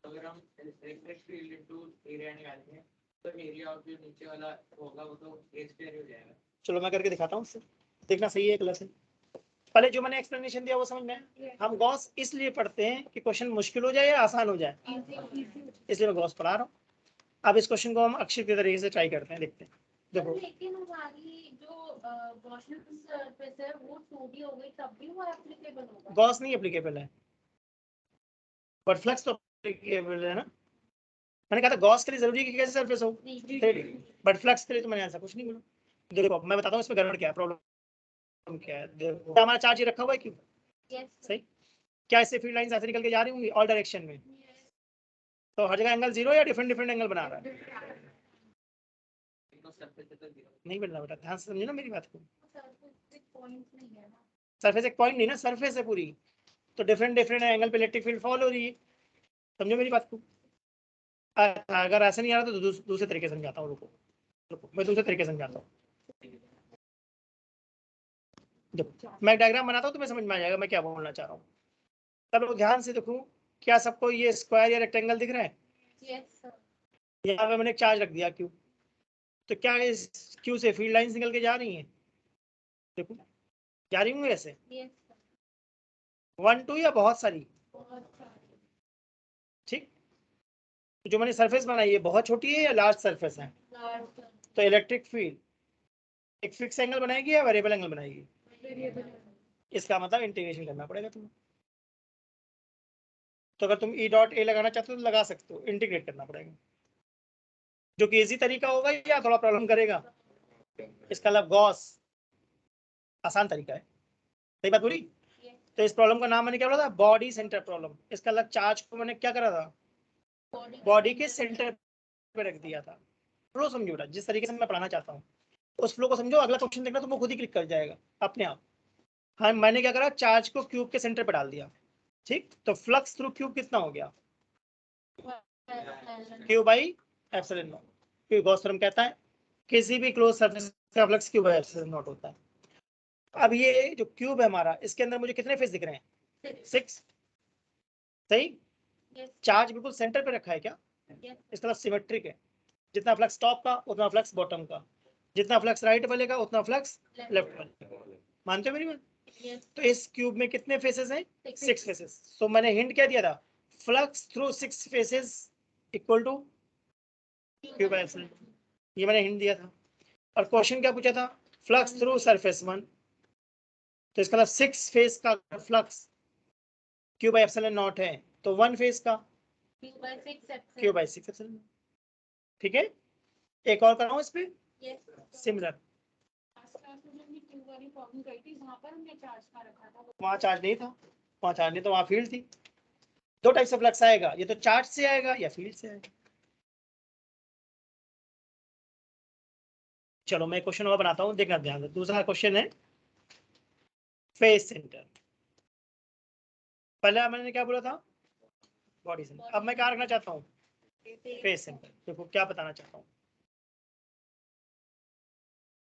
अगर हम रिफ्लेक्ट फील्ड इनटू एरिया निकालते हैं तो एरिया ऑफ जो नीचे वाला होगा वो तो ए स्क्वायर हो जाएगा। चलो मैं करके दिखाता हूँ उससे, देखना सही है गलत है। पहले जो मैंने एक्सप्लेनेशन दिया वो समझ में आया। हम गॉस इसलिए पढ़ते हैं कि क्वेश्चन मुश्किल हो जाए या आसान हो जाए, इसलिए मैं गॉस पढ़ा रहा हूँ। अब इस क्वेश्चन को हम अक्षर के तरीके से ट्राई करते हैं, देखते हैं। देखो लेकिन हमारी जो गॉसियन सरफेस है वो 2D हो गई, तब भी वो एप्लीकेबल होगा। गॉस नहीं एप्लीकेबल है, बट फ्लक्स तो एप्लीकेबल है ना। मैंने कहा था गॉस के लिए जरूरी है कि कैसे सरफेस हो, बट फ्लक्स के लिए तो मैंने ऐसा कुछ नहीं बोला। देखो मैं बताता हूँ इसमें गड़बड़ क्या है, प्रॉब्लम क्या है। देखो हमारा चार्ज ये रखा हुआ है क्यों? सही। क्या इससे फील्ड लाइंस ऐसे निकल के जा रही होंगी ऑल डायरेक्शन में? तो हर जगह एंगल जीरो या डिफरेंट डिफरेंट एंगल बना रहा है? नहीं बन रहा बेटा, ध्यान से समझो ना मेरी बात को। सरफेस एक पॉइंट नहीं ना, सरफेस है पूरी, तो डिफरेंट डिफरेंट एंगल पे इलेक्ट्रिक फील्ड फॉल हो रही है। समझो मेरी बात को। अगर ऐसा नहीं आ रहा तो दूसरे तरीके से समझाता हूँ। रुको मैं दूसरे तरीके से समझाता हूँ। देखो मैं डायग्राम बनाता हूँ तो मैं समझ में आ जाएगा मैं क्या बोलना चाह रहा हूँ। चलो ध्यान से देखो, क्या सबको ये स्क्वायर या रेक्टेंगल दिख रहा है? यहाँ पे मैंने एक चार्ज रख दिया क्यू, तो क्या इस क्यू से फील्ड लाइंस निकल के जा रही हैं? देखो जा रही होंगी ऐसे, 1 2 या बहुत सारी? ठीक, तो जो मैंने सरफेस बनाई है बहुत छोटी है या लार्ज सरफेस है? तो इलेक्ट्रिक फील्ड एक फिक्स एंगल बनाएगी या वेरिएबल एंगल बनाएगी? इसका मतलब इंटीग्रेशन करना पड़ेगा तुम्हें। तो अगर तुम ई डॉट ए लगाना चाहते हो तो लगा सकते हो, इंटीग्रेट करना पड़ेगा, जो कि इजी तरीका होगा या थोड़ा प्रॉब्लम करेगा? इसका मतलब गॉस आसान तरीका है। सही बात बोली। तो इस प्रॉब्लम का नाम मैंने क्या बोला था? Body centre problem. इसका मतलब चार्ज को मैंने क्या करा था? बॉडी के सेंटर पे रख दिया था। फ्लो समझो बेटा, जिस तरीके से मैं पढ़ाना चाहता हूँ उस फ्लो को समझो। अगला क्वेश्चन देखना तुमको खुद ही क्लिक कर जाएगा अपने आप। हाँ मैंने क्या करा, चार्ज को क्यूब के सेंटर पे डाल दिया। ठीक, तो फ्लक्स थ्रू क्यूब कितना हो गया? Cube by epsilon not. क्योंकि गॉस थ्योरम कहता है किसी भी क्लोज सरफेस का flux cube by epsilon not होता है। अब ये जो क्यूब है हमारा, इसके अंदर मुझे कितने फेस दिख रहे हैं? 6। सही। चार्ज बिल्कुल सेंटर पे रखा है क्या? इसका मतलब सिमेट्रिक है। जितना फ्लक्स टॉप का उतना फ्लक्स बॉटम का, जितना फ्लक्स राइट वाले का उतना फ्लक्स लेफ्ट वाले। मानते हो मेरी बात? तो इस क्यूब में कितने फेसेस हैं? 6 फेसेस। सो मैंने हिंट क्या दिया था? Flux through 6 faces equal two cube by epsilon. ये मैंने हिंट दिया था। और क्वेश्चन क्या पूछा था? Flux through surface 1। तो इसका मतलब 6 फेस का flux Q by epsilon not है, तो 1 फेस का क्यू बाई 6 एप्सिलॉन। ठीक है, एक और कराऊं इस पे सिमिलर। वहां चार्ज नहीं था, वहां चार्ज नहीं था, वहां फील्ड थी। दो टाइप से फ्लक्स आएगा, ये तो चार्ज से आएगा या फील्ड से आएगा। चलो मैं क्वेश्चन और बनाता हूँ, देखना ध्यान से। दूसरा क्वेश्चन है फेस सेंटर। पहले मैंने क्या बोला था? Body centre. अब मैं क्या रखना चाहता हूँ? Face centre. देखो क्या बताना चाहता हूँ,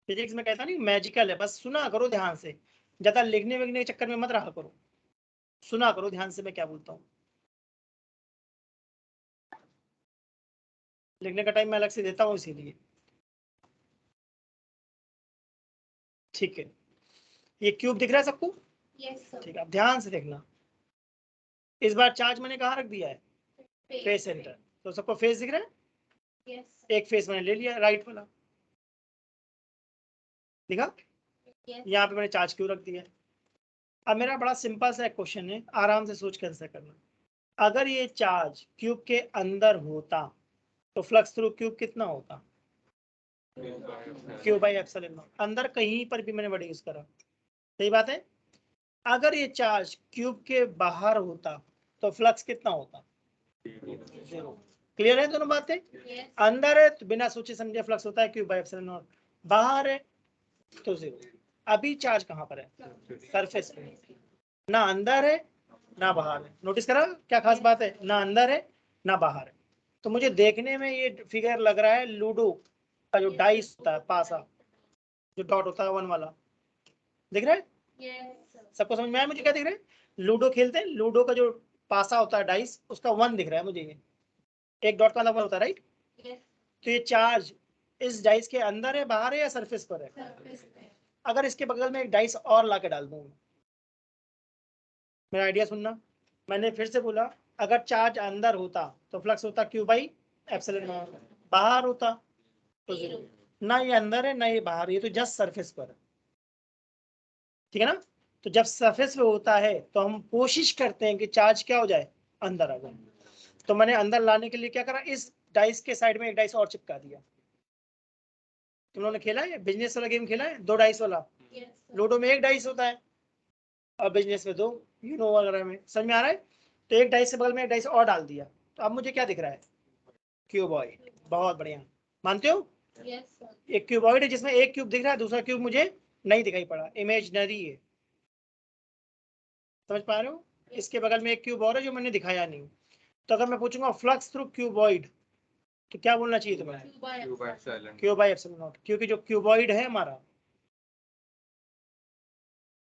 फिजिक्स में कहता नहीं मैजिकल है, बस सुना करो ध्यान से, ज्यादा लिखने विखने के चक्कर में मत रहा करो, सुना करो ध्यान से मैं क्या बोलता हूँ। लिखने का टाइम मैं अलग से देता हूँ इसीलिए। ठीक है, ये क्यूब दिख रहा है सबको? Yes, sir. ठीक है, अब ध्यान से देखना, इस बार चार्ज मैंने कहाँ रख दिया है? Face centre. तो सबको फेस दिख रहा है? Yes. एक फेस मैंने ले लिया, राइट वाला दिखा, Yes. यहाँ पे मैंने चार्ज क्यों रख दिया है। अब मेरा बड़ा सिंपल सा क्वेश्चन है, आराम से सोच के आंसर करना। अगर ये चार्ज क्यूब के अंदर होता तो फ्लक्स थ्रू क्यूब कितना होता? Q by epsilon not. अंदर कहीं पर भी मैंने वर्ड यूज करा, सही बात है। अगर ये चार्ज क्यूब के बाहर होता तो फ्लक्स कितना होता? जीरो। क्लियर है दोनों बातें? Yes. अंदर है तो बिना सोचे समझे फ्लक्स होता है क्यूब बाई एप्सिलॉन नॉट, बाहर है तो जीरो। अभी चार्ज कहाँ पर है? सरफेस पे, ना अंदर है ना बाहर है। नोटिस करा क्या खास बात है? ना अंदर है ना बाहर है। तो मुझे देखने में ये फिगर लग रहा है लूडो का जो डाइस होता है, पासा जो डॉट होता है वन वाला, दिख रहा है? Yes, sir. सबको समझ में आया मुझे क्या दिख रहा है? लूडो खेलते हैं, लूडो का जो पासा होता है डाइस, उसका वन दिख रहा है मुझे, ये एक डॉट का वन होता है, राइट? Yes. तो ये चार्ज इस डाइस के अंदर है, बाहर है या सरफेस पर है? Surface पे. अगर इसके बगल में एक डाइस और ला के डाल दूं, मेरा आइडिया सुनना, मैंने फिर से बोला, अगर चार्ज अंदर होता तो फ्लक्स होता क्यू बाई एप्सिलॉन नॉट, बाहर होता तो जीरो। ना ये अंदर है ना ये बाहर, ये तो जस्ट सरफेस पर है, ठीक है ना? तो जब सरफेस पे होता है तो हम कोशिश करते हैं कि चार्ज क्या हो जाए? अंदर आ जाए। तो मैंने अंदर लाने के लिए क्या करा, इस डाइस के साइड में एक डाइस और चिपका दिया। तुम लोगों ने खेला है बिजनेस वाला गेम, खेला है दो डाइस वाला? Yes, sir. लूडो में एक डाइस होता है और बिजनेस में दो, यूनो वगैरह में, समझ में आ रहा है? तो एक डाइस से बगल में एक डाइस और डाल दिया, तो अब मुझे क्या दिख रहा है? क्यूबॉइड। बहुत बढ़िया, मानते हो? Yes, sir. एक क्यूबॉइड है जिसमें एक क्यूब दिख रहा है, दूसरा क्यूब मुझे नहीं दिखाई पड़ा, इमेजिनरी है। समझ पा रहे हो? इसके बगल में एक क्यूब और है जो मैंने दिखाया नहीं। तो अगर मैं पूछूंगा फ्लक्स थ्रू क्यूबॉइड तो क्या बोलना चाहिए तुम्हें? Q by Q by epsilon. epsilon. Q by epsilon not, क्योंकि जो क्यूबॉइड है हमारा,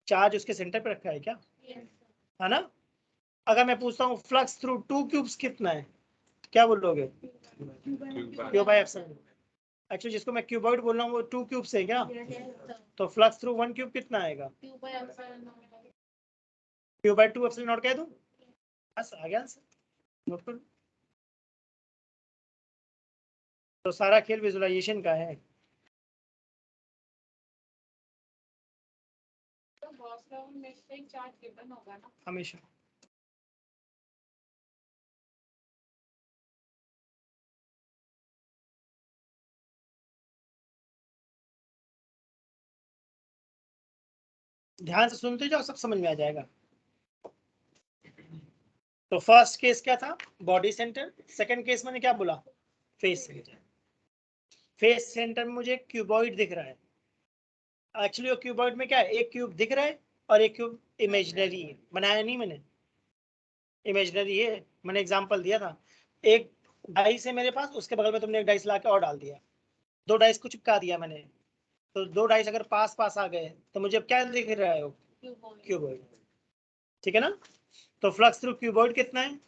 चार्ज उसके सेंटर पे रखा है क्या, Yes, sir. है ना? अगर मैं पूछता हूँ फ्लक्स थ्रू टू क्यूब्स कितना है, क्या बोलोगे? Q by epsilon. एक्चुअली जिसको मैं क्यूबॉइड बोल रहा हूँ वो टू क्यूब्स है क्या? Yes, sir. तो फ्लक्स थ्रू वन क्यूब कितना आएगा? Q by epsilon naught. Q by two epsilon not कह दूं? बस आ गया आंसर, नोट कर लो। तो सारा खेल विजुअलाइजेशन का है। तो गॉस लॉ में से एक चार्ज गिवन होगा ना? हमेशा ध्यान से सुनते जाओ, सब समझ में आ जाएगा। तो फर्स्ट केस क्या था? Body centre. सेकंड केस मैंने क्या बोला? Face centre. फेस सेंटर में मुझे क्यूबॉइड दिख रहा है। एक्चुअली वो क्यूबॉइड में क्या है, एक क्यूब दिख रहा है और एक क्यूब इमेजिनरी है, बनाया नहीं मैंने, इमेजिनरी है, मैंने एग्जांपल दिया था। एक डाइस है मेरे पास, उसके बगल में तुमने एक डाइस ला के और डाल दिया, दो डाइस को चिपका दिया मैंने। तो दो डाइस अगर पास पास आ गए तो मुझे अब क्या दिख रहा है? Cuboid. क्यूबॉइड, ठीक है ना? तो फ्लक्स थ्रू क्यूबॉइड कितना है?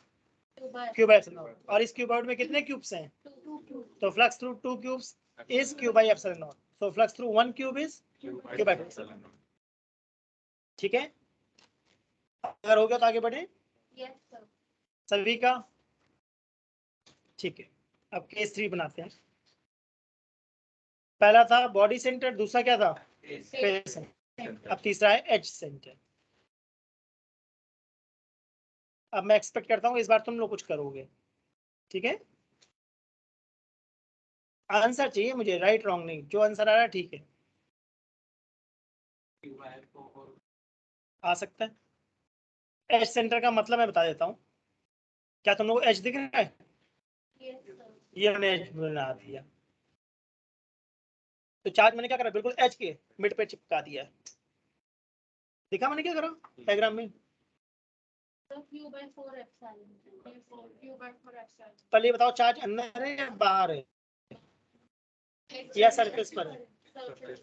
Q by cube epsilon not. और इस क्यूबॉइड में कितने क्यूब्स हैं? two cube. तो flux through two cubes is cube by epsilon not. So flux through one cube is Q by Q by epsilon. ठीक है। अगर हो गया तो आगे बढ़े Yes, sir. सभी का, ठीक है। अब केस 3 बनाते हैं। पहला था बॉडी सेंटर, दूसरा क्या था? Face centre. अब तीसरा है एज सेंटर। अब मैं एक्सपेक्ट करता हूँ इस बार तुम लोग कुछ करोगे, ठीक है? आंसर चाहिए मुझे, राइट रॉन्ग नहीं, जो आंसर आ रहा है ठीक है, Q by 4. आ सकता है। एज सेंटर का मतलब मैं बता देता हूँ। क्या तुम लोग एज दिख रहा है? Yes, sir. ये मैंने एज बना दिया। तो चार्ज मैंने क्या करा, बिल्कुल एज के मिड पे चिपका दिया है। दिखा मैंने क्या करा डायग्राम में? So Q by 4 epsilon. Q by 4 epsilon. पहले ये बताओ चार्ज अंदर है या बाहर है या सरफेस पर है? Surface.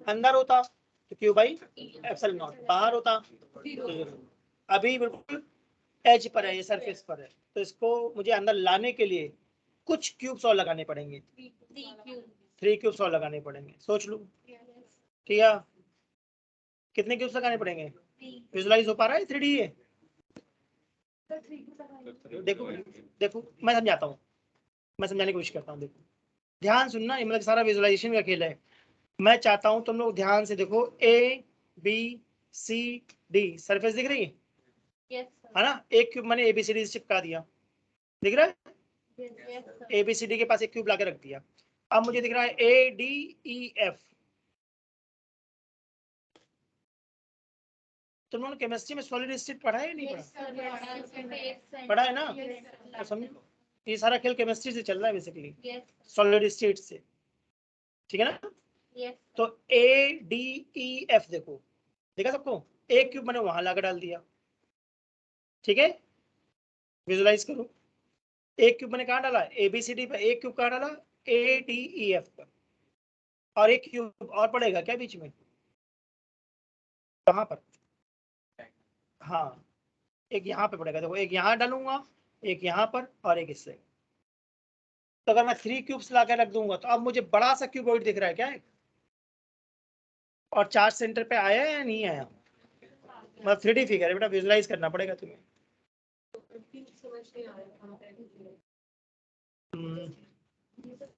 अंदर होता तो क्यू बाई एप्सिलॉन नॉट, बाहर होता तो zero। अभी बिल्कुल एज पर है, ये सरफेस पर है, तो इसको मुझे अंदर लाने के लिए कुछ क्यूब्स और लगाने पड़ेंगे, 3 cube. 3 क्यूब्स और लगाने पड़ेंगे। सोच लो, Yes. ठीक है? कितने क्यूब्स लगाने पड़ेंगे? विजुलाइज हो पा रहा है 3D ये? देखो देखो मैं समझाता हूँ, मैं समझाने की कोशिश करता हूँ। देखो ध्यान सुनना, ये मतलब सारा विजुलाइजेशन का खेल है। मैं चाहता हूँ तुम लोग ध्यान से देखो, A B C D surface दिख रही है ना? एक क्यूब मैंने ABCD से चिपका दिया, दिख रहा है? ABCD के पास एक क्यूब लाके रख दिया। अब मुझे दिख रहा है ADEF। तुम लोगों ने केमिस्ट्री में सॉलिड स्टेट पढ़ा है या नहीं पढ़ा? पढ़ा है ना? तो समझो ये सारा खेल केमिस्ट्री से चल रहा है बेसिकली, सॉलिड स्टेट से, ठीक है ना? तो ADEF देखो, देखा सबको? एक क्यूब मैंने वहां लाकर डाल दिया, ठीक है? विजुलाइज करो, एक क्यूब मैंने कहाँ डाला? ABCD पर। एक क्यूब कहाँ डाला? ADEF पर। और एक क्यूब और पड़ेगा क्या बीच में? कहाँ पर? हाँ, एक यहाँ पे पड़ेगा। देखो एक यहाँ डालूंगा, एक यहाँ पर, और एक इससे। तो अगर मैं 3 क्यूब्स ला के रख दूंगा तो अब मुझे बड़ा सा क्यूबॉइड दिख रहा है क्या? और चार्ज सेंटर पे आया या नहीं आया? मतलब 3D फिगर है बेटा, विजुलाइज करना पड़ेगा तुम्हें।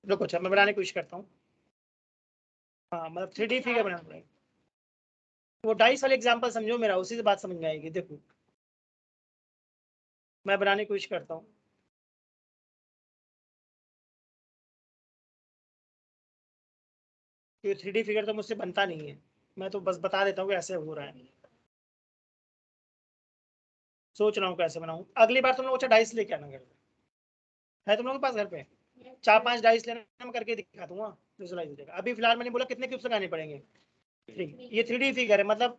रुको अच्छा मैं बनाने की कोशिश करता हूँ। हाँ मतलब 3D फिगर बनाना पड़ेगा। वो डाइस वाले एग्जांपल समझो मेरा, उसी से बात समझ में आएगी। देखो मैं बनाने की कोशिश करता हूँ। क्योंकि 3D फिगर तो मुझसे बनता नहीं है, मैं तो बस बता देता हूँ कि ऐसे हो रहा है। सोच रहा हूँ कैसे बनाऊँ। अगली बार तुम लोग अच्छा डाइस लेके आना घर पे, है तुम लोगों के पास घर पे? 4-5 डाइस लेना, मैं करके दिखा दूंगा, विजुलाइज हो जाएगा। अभी फिलहाल मैंने बोला कितने क्यूब्स लगाने पड़ेंगे? 3। ये 3D फिगर है, मतलब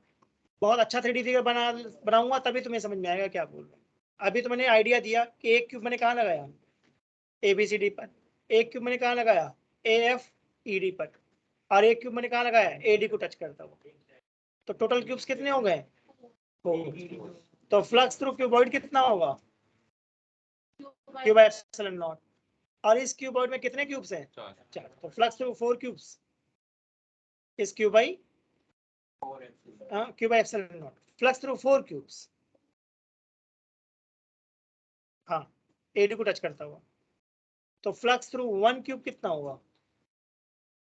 बहुत अच्छा 3D फिगर बनाऊंगा तभी तुम्हें समझ में आएगा क्या बोल रहा हूँ। अभी तो मैंने आइडिया दिया कि एक क्यूब मैंने कहाँ लगाया? ABCD पर। एक क्यूब मैंने कहाँ लगाया? AFED पर। और एक क्यूब मैंने कहाँ लगाया? AD को टच करता हुआ। तो टोटल क्यूब्स कितने हो गए? 4। तो फ्लक्स थ्रू क्यूबॉइड कितना होगा? Q by epsilon not. और इस क्यूबॉइड में कितने क्यूब्स हैं? 4। तो फ्लक्स थ्रू 4 क्यूब्स इस Q by epsilon not. Flux through 4 cubes, हाँ, AD को टच करता हुआ। तो फ्लक्स थ्रू 1 क्यूब कितना होगा?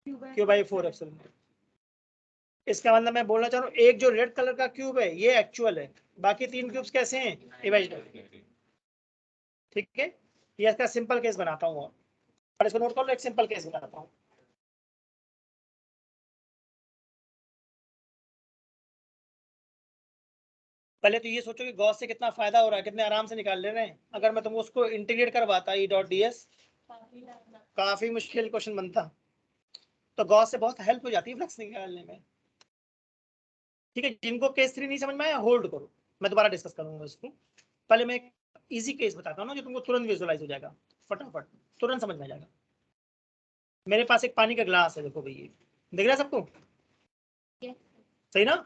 Q by 4 epsilon not. इसका मतलब मैं बोलना चाह रहा हूँ एक जो रेड कलर का क्यूब है ये एक्चुअल है, बाकी 3 क्यूब्स कैसे हैं? इमेजिनरी। ठीक है, ये इसका सिंपल केस बनाता हूँ और इसको नोट कर लो, एक सिंपल केस बनाता हूँ। पहले तो ये सोचो कि गॉस से कितना फायदा हो रहा है, कितने आराम से निकाल ले रहे हैं। अगर मैं तुमको उसको इंटीग्रेट करवाता E.ds, काफी मुश्किल क्वेश्चन बनता। तो गॉस से बहुत हेल्प हो जाती है फ्लक्स निकालने में। ठीक है, जिनको केस 3 नहीं समझ में आया होल्ड करो, मैं दोबारा डिस्कस करूंगा इसको। पहले मैं एक इजी केस बताता हूँ ना जो तुमको तुरंत विजुअलाइज हो जाएगा, फटाफट तुरंत समझ में आ जाएगा। मेरे पास एक पानी का ग्लास है, देखो भैया, दिख रहा है सबको? सही ना?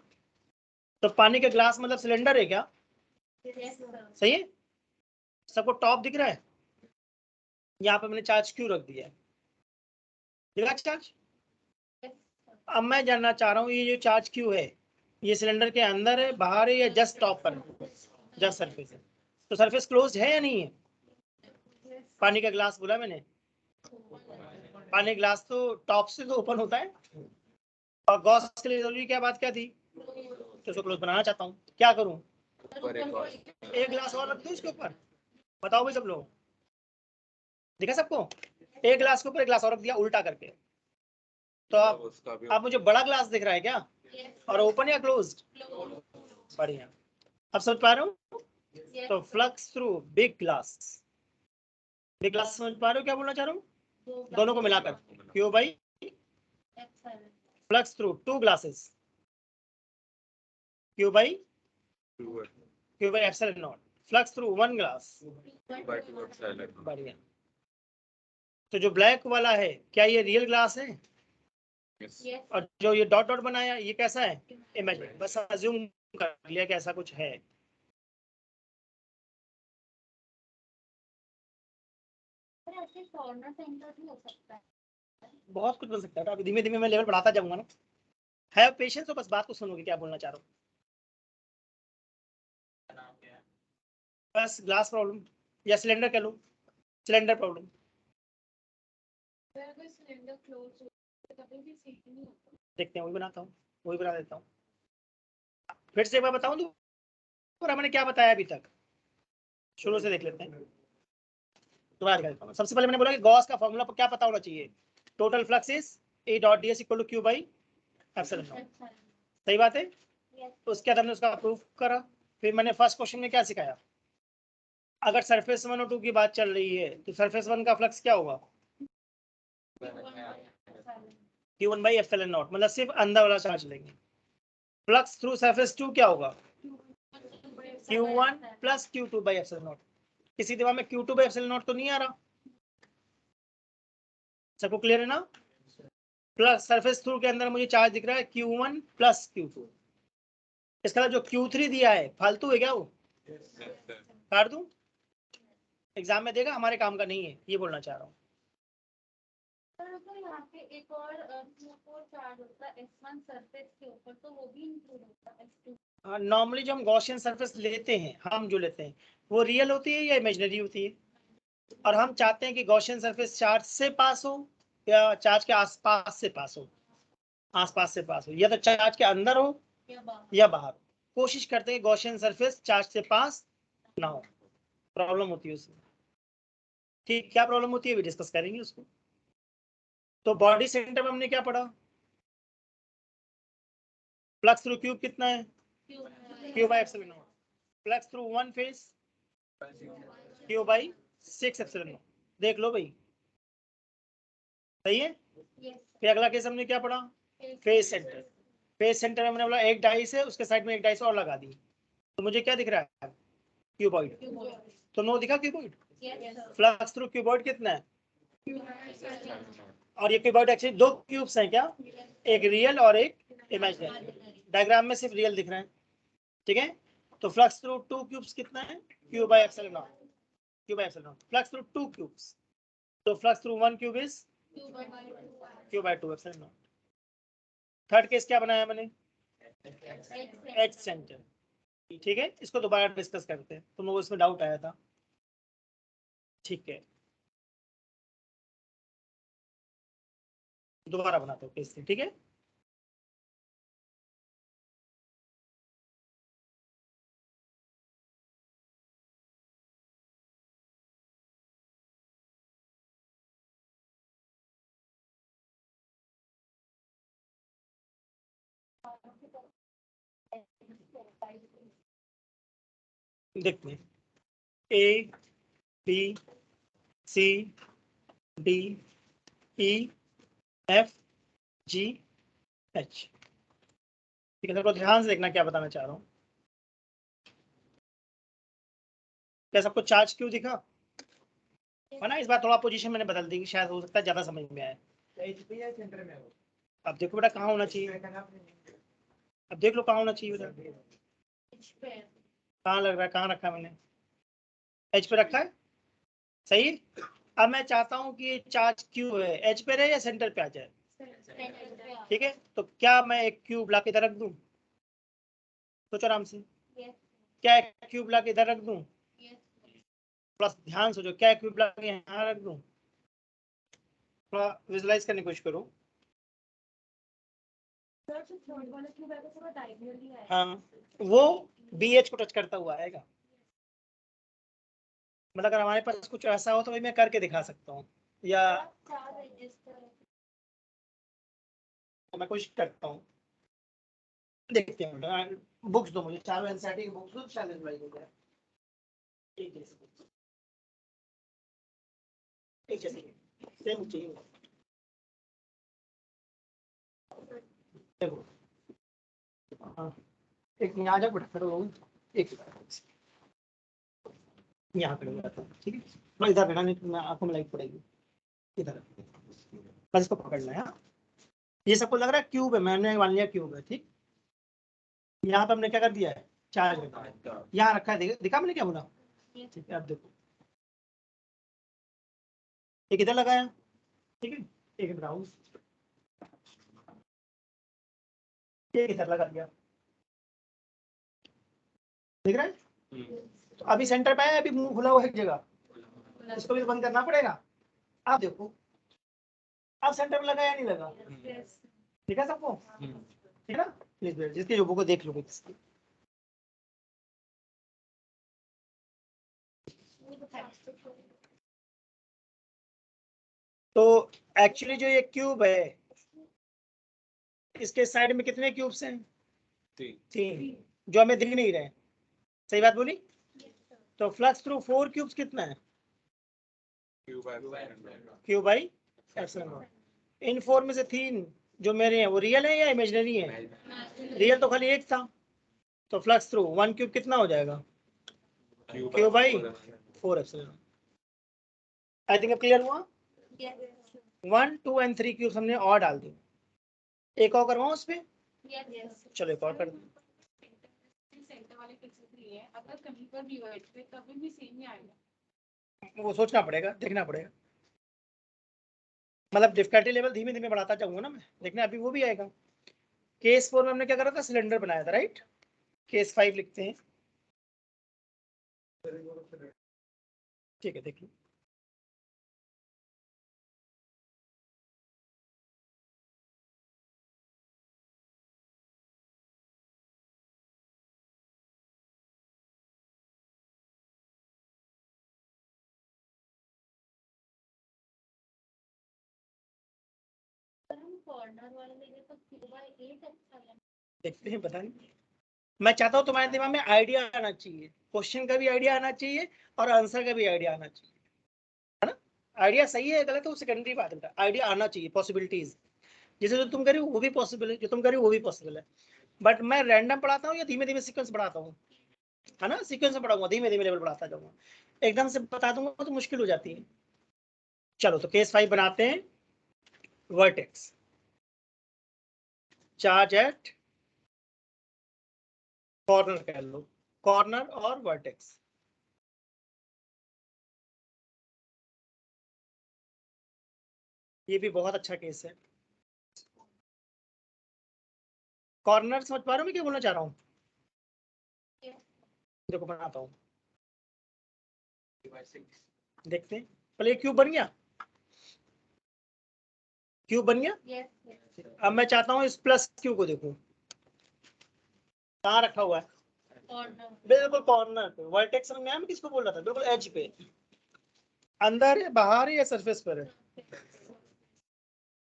तो पानी का ग्लास मतलब सिलेंडर है क्या? सही है, सबको टॉप दिख रहा है? यहाँ पे मैंने चार्ज क्यों रख दिया है? दिखा चार्ज? अब मैं जानना चाह रहा हूँ ये जो चार्ज क्यों है, ये सिलेंडर के अंदर है, बाहर है, या जस्ट टॉप पर? जस्ट सरफेस है। तो सरफेस क्लोज्ड है या नहीं है? पानी का ग्लास बोला मैंने, पानी ग्लास तो टॉप से तो ओपन होता है। और गॉस के लिए जरूरी क्या बात क्या थी? तो उसको क्लोज बनाना चाहता हूँ, क्या करूँ? एक ग्लास और रख दूँ इसके ऊपर? बताओ भाई सब लोग, दिखा सबको? एक ग्लास के ऊपर एक ग्लास और रख दिया उल्टा करके। तो अब मुझे बड़ा ग्लास दिख रहा है क्या? और ओपन या क्लोज्ड? बढ़िया, अब समझ पा रहे हो? तो flux through big glass, big glass समझ पा रहे हो क्या बोलना चाह रहा हूँ? दोनों को मिलाकर क्यों भाई? फ्लक्स थ्रू 2 ग्लासेस, क्यों भाई? क्यों भाई epsilon naught. Flux through 1 glass, बढ़िया। तो जो ब्लैक वाला है क्या ये रियल ग्लास है? और जो ये डॉट डॉट बनाया ये कैसा है? इमेजिन, बस अज्यूम कर लिया कि ऐसा कुछ है। बहुत कुछ बन सकता है, अभी धीमे धीमे मैं लेवल बढ़ाता जाऊंगा ना। है पेशेंस, तो बस बात को सुनोगे क्या बोलना चाह रहा हूँ। बस ग्लास प्रॉब्लम या सिलेंडर कह लो, सिलेंडर प्रॉब्लम। अगर सिलेंडर क्लोज हो तो कभी भी सील नहीं होता। देखते हैं, वही बनाता हूँ, वही बना देता हूँ। फिर से एक बार बताऊँ तो मैंने क्या बताया अभी तक, शुरू से देख लेते हैं। दोबारा दिखा देता हूँ। सबसे पहले मैंने बोला कि गॉस का फॉर्मूला क्या पता होना चाहिए, total flux is A dot ds equal to q by epsilon naught. सही बात है। उसके बाद हमने उसका प्रूफ करा। फिर मैंने फर्स्ट क्वेश्चन में क्या सिखाया, अगर सरफेस 1 और 2 की बात चल रही है तो सरफेस 1 का फ्लक्स क्या होगा, Q1 बाई एप्सिलॉन नॉट, मतलब सिर्फ अंदर वाला चार्ज लेंगे। फ्लक्स थ्रू सरफेस 2 क्या होगा, Q1 plus Q2 by epsilon not. किसी दिमाग में Q2 बाई एप्सिलॉन नॉट तो नहीं आ रहा, सबको क्लियर है ना। प्लस सरफेस थ्रू के अंदर मुझे चार्ज दिख रहा है Q1 प्लस Q2। इसका मतलब जो Q3 दिया है फालतू है क्या, वो काट दूं, एग्जाम में देगा, हमारे काम का नहीं है, ये बोलना चाह रहा हूँ। तो यहाँ पे एक और Q4 चार्ज होता है S1 सरफेस के ऊपर, तो वो भी इंक्लूड होता है S2। नॉर्मली जो हम गॉसियन सरफेस लेते हैं, हम जो लेते हैं वो रियल होती है या इमेजिनरी होती है, और हम चाहते हैं कि गॉसियन सरफेस चार्ज से पास हो या चार्ज के आसपास से पास हो, आसपास से पास हो, या तो चार्ज के अंदर हो या बाहर हो। कोशिश करते हैं गॉसियन सरफेस चार्ज से पास ना हो, प्रॉब्लम होती है उसमें। ठीक, क्या प्रॉब्लम होती है भी डिस्कस करेंगे उसको। तो बॉडी सेंटर में हमने क्या पढ़ा, फ्लक्स थ्रू क्यूब कितना है, q by epsilon naught. Flux through one phase Q by 6 epsilon not. देख लो भाई, सही है। फिर अगला केस हमने क्या पढ़ा, फेज सेंटर। फेज सेंटर में हमने बोला एक डाइस है, उसके साइड में एक डाइस और लगा दी, तो मुझे क्या दिख रहा है, क्यूबॉइड। तो नो दिखा क्यूबॉइड। फ्लक्स थ्रू क्यूबॉइड कितना है, और ये क्यूबॉइड एक्चुअली दो क्यूब्स हैं क्या, एक रियल और एक इमेजिनरी। डायग्राम में सिर्फ रियल दिख रहे हैं, ठीक है। तो फ्लक्स थ्रू टू क्यूब्स कितना है, q by epsilon naught, q by epsilon naught. Flux through two cubes, तो flux through one cube is q by two epsilon naught. Third case क्या बनाया मैंने, एच सेंटर, ठीक है। इसको दोबारा डिस्कस करते हैं, तुम लोगों को इसमें डाउट आया था, ठीक है। दोबारा बनाते हो केस, ठीक है। देखते हैं, A B C D E F G H, ठीक है। सबको ध्यान से देखना क्या बताना चाह रहा हूँ। क्या सबको चार्ज क्यों दिखा, है ना। इस बार थोड़ा पोजीशन मैंने बदल दी, शायद हो सकता है ज्यादा समझ में आए। सेंटर में हो। अब देखो बेटा कहाँ होना चाहिए, अब देख लो कहाँ होना चाहिए बेटा, कहाँ लग रहा है, कहाँ रखा है मैंने, एच पे रखा है, सही है। अब मैं चाहता हूँ कि चार्ज क्यू है, एच पे रहे या सेंटर पे आ जाए, ठीक है। तो क्या मैं एक क्यूब ला के इधर रख दूं, सोचो आराम से, क्या एक क्यूब ला के इधर रख दूं, प्लस ध्यान सोचो, क्या एक क्यूब ला के यहाँ रख दूं, थोड़ा विजुलाइज करने की कोशिश करो। हाँ, वो बी एच को टच करता हुआ आएगा, मतलब अगर हमारे पास कुछ ऐसा हो तो भाई मैं करके दिखा सकता हूँ, या मैं कोशिश करता हूँ, देखते हैं। बुक्स दो मुझे, चारों एनसीईआरटी की बुक्स दो, चैलेंज वाइज हो गया। एक जैसे सेम चाहिए, देखो। हाँ, एक यहाँ जा बैठा करो, एक यहाँ खड़े हो जाता है, ठीक है। मैं इधर बैठा, नहीं तो मैं आंखों में लाइट पड़ेगी, इधर बस इसको पकड़ना है। हाँ, ये सबको लग रहा है क्यूब है, मैंने मान लिया क्यूब है, ठीक। यहाँ पे हमने क्या कर दिया है, चार्ज रखा है, यहाँ रखा है, दिखा मैंने क्या बोला, ठीक है। अब देखो, एक इधर लगाया, ठीक है, एक ब्राउन, एक इधर लगा दिया, दिख रहा है। तो अभी सेंटर पे है, अभी मुंह खुला हुआ है एक जगह, इसको भी बंद करना पड़ेगा। आप देखो अब सेंटर में लगा या नहीं लगा, ठीक है सबको, ठीक है ना। प्लीज जिसकी जो बुक को देख लो किसकी। तो एक्चुअली जो ये क्यूब है इसके साइड में कितने क्यूब्स हैं, 3, जो हमें दिख नहीं रहे। सही बात बोली। तो फ्लक्स थ्रू 4 क्यूब्स कितना है, क्यू बाई एप्सिलॉन नॉट। इन 4 में से 3 जो मेरे हैं वो रियल है या इमेजिनरी है, रियल तो खाली एक था। तो फ्लक्स थ्रू 1 क्यूब कितना हो जाएगा, Q by 4 epsilon. I think अब क्लियर हुआ। 1, 2 एंड 3 क्यूब्स हमने और डाल दिए। एक और करवाऊं उस पे, चलो एक और कर दो। सेंटर वाले केसेस नहीं है, अगर कहीं पर भी वर्ड पे कभी भी सेम ही आएगा। वो सोचना पड़ेगा, देखना पड़ेगा, मतलब डिफिकल्टी लेवल धीमे धीमे बढ़ाता जाऊंगा ना मैं, देखना अभी वो भी आएगा। केस 4 में हमने क्या करा था, सिलेंडर बनाया था, राइट। केस 5 लिखते हैं, ठीक है देखिए। कॉर्नर वाले लेंगे तो 2/8 अच्छा लगेगा। देखते हैं, पता नहीं। मैं चाहता हूँ तुम्हारे दिमाग में आइडिया आना चाहिए, क्वेश्चन का भी आइडिया आना चाहिए और आंसर का भी आइडिया आना चाहिए, है ना। आइडिया सही है गलत है वो सेकेंडरी बात है, आइडिया आना चाहिए, पॉसिबिलिटीज। जैसे जो तुम कर रहे हो वो भी पॉसिबल है, जो तुम कर रहे हो वो भी पॉसिबल है। बट मैं रैंडम पढ़ाता हूँ या धीमे धीमे सीक्वेंस बढ़ाता हूँ, है ना। सीक्वेंस में पढ़ाऊंगा, धीमे धीमे लेवल बढ़ाता जाऊंगा, एकदम से बता दूंगा तो मुश्किल हो जाती है। चलो तो केस 5 बनाते हैं। वर्टेक्स चार्ज एट कॉर्नर कह लो, कॉर्नर और वर्टेक्स। ये भी बहुत अच्छा केस है। कॉर्नर समझ पा रहे हो मैं क्या बोलना चाह रहा हूँ, देखो बनाता हूँ, देखते हैं। पहले क्यूब बन गया, क्यूब बन गया। अब मैं चाहता हूँ इस प्लस क्यू को देखो कहाँ रखा हुआ है, बिल्कुल कॉर्नर पे। वर्टेक्स में मैं किसको बोल रहा था, बिल्कुल एज पे, अंदर है बाहर है या सरफेस पर है।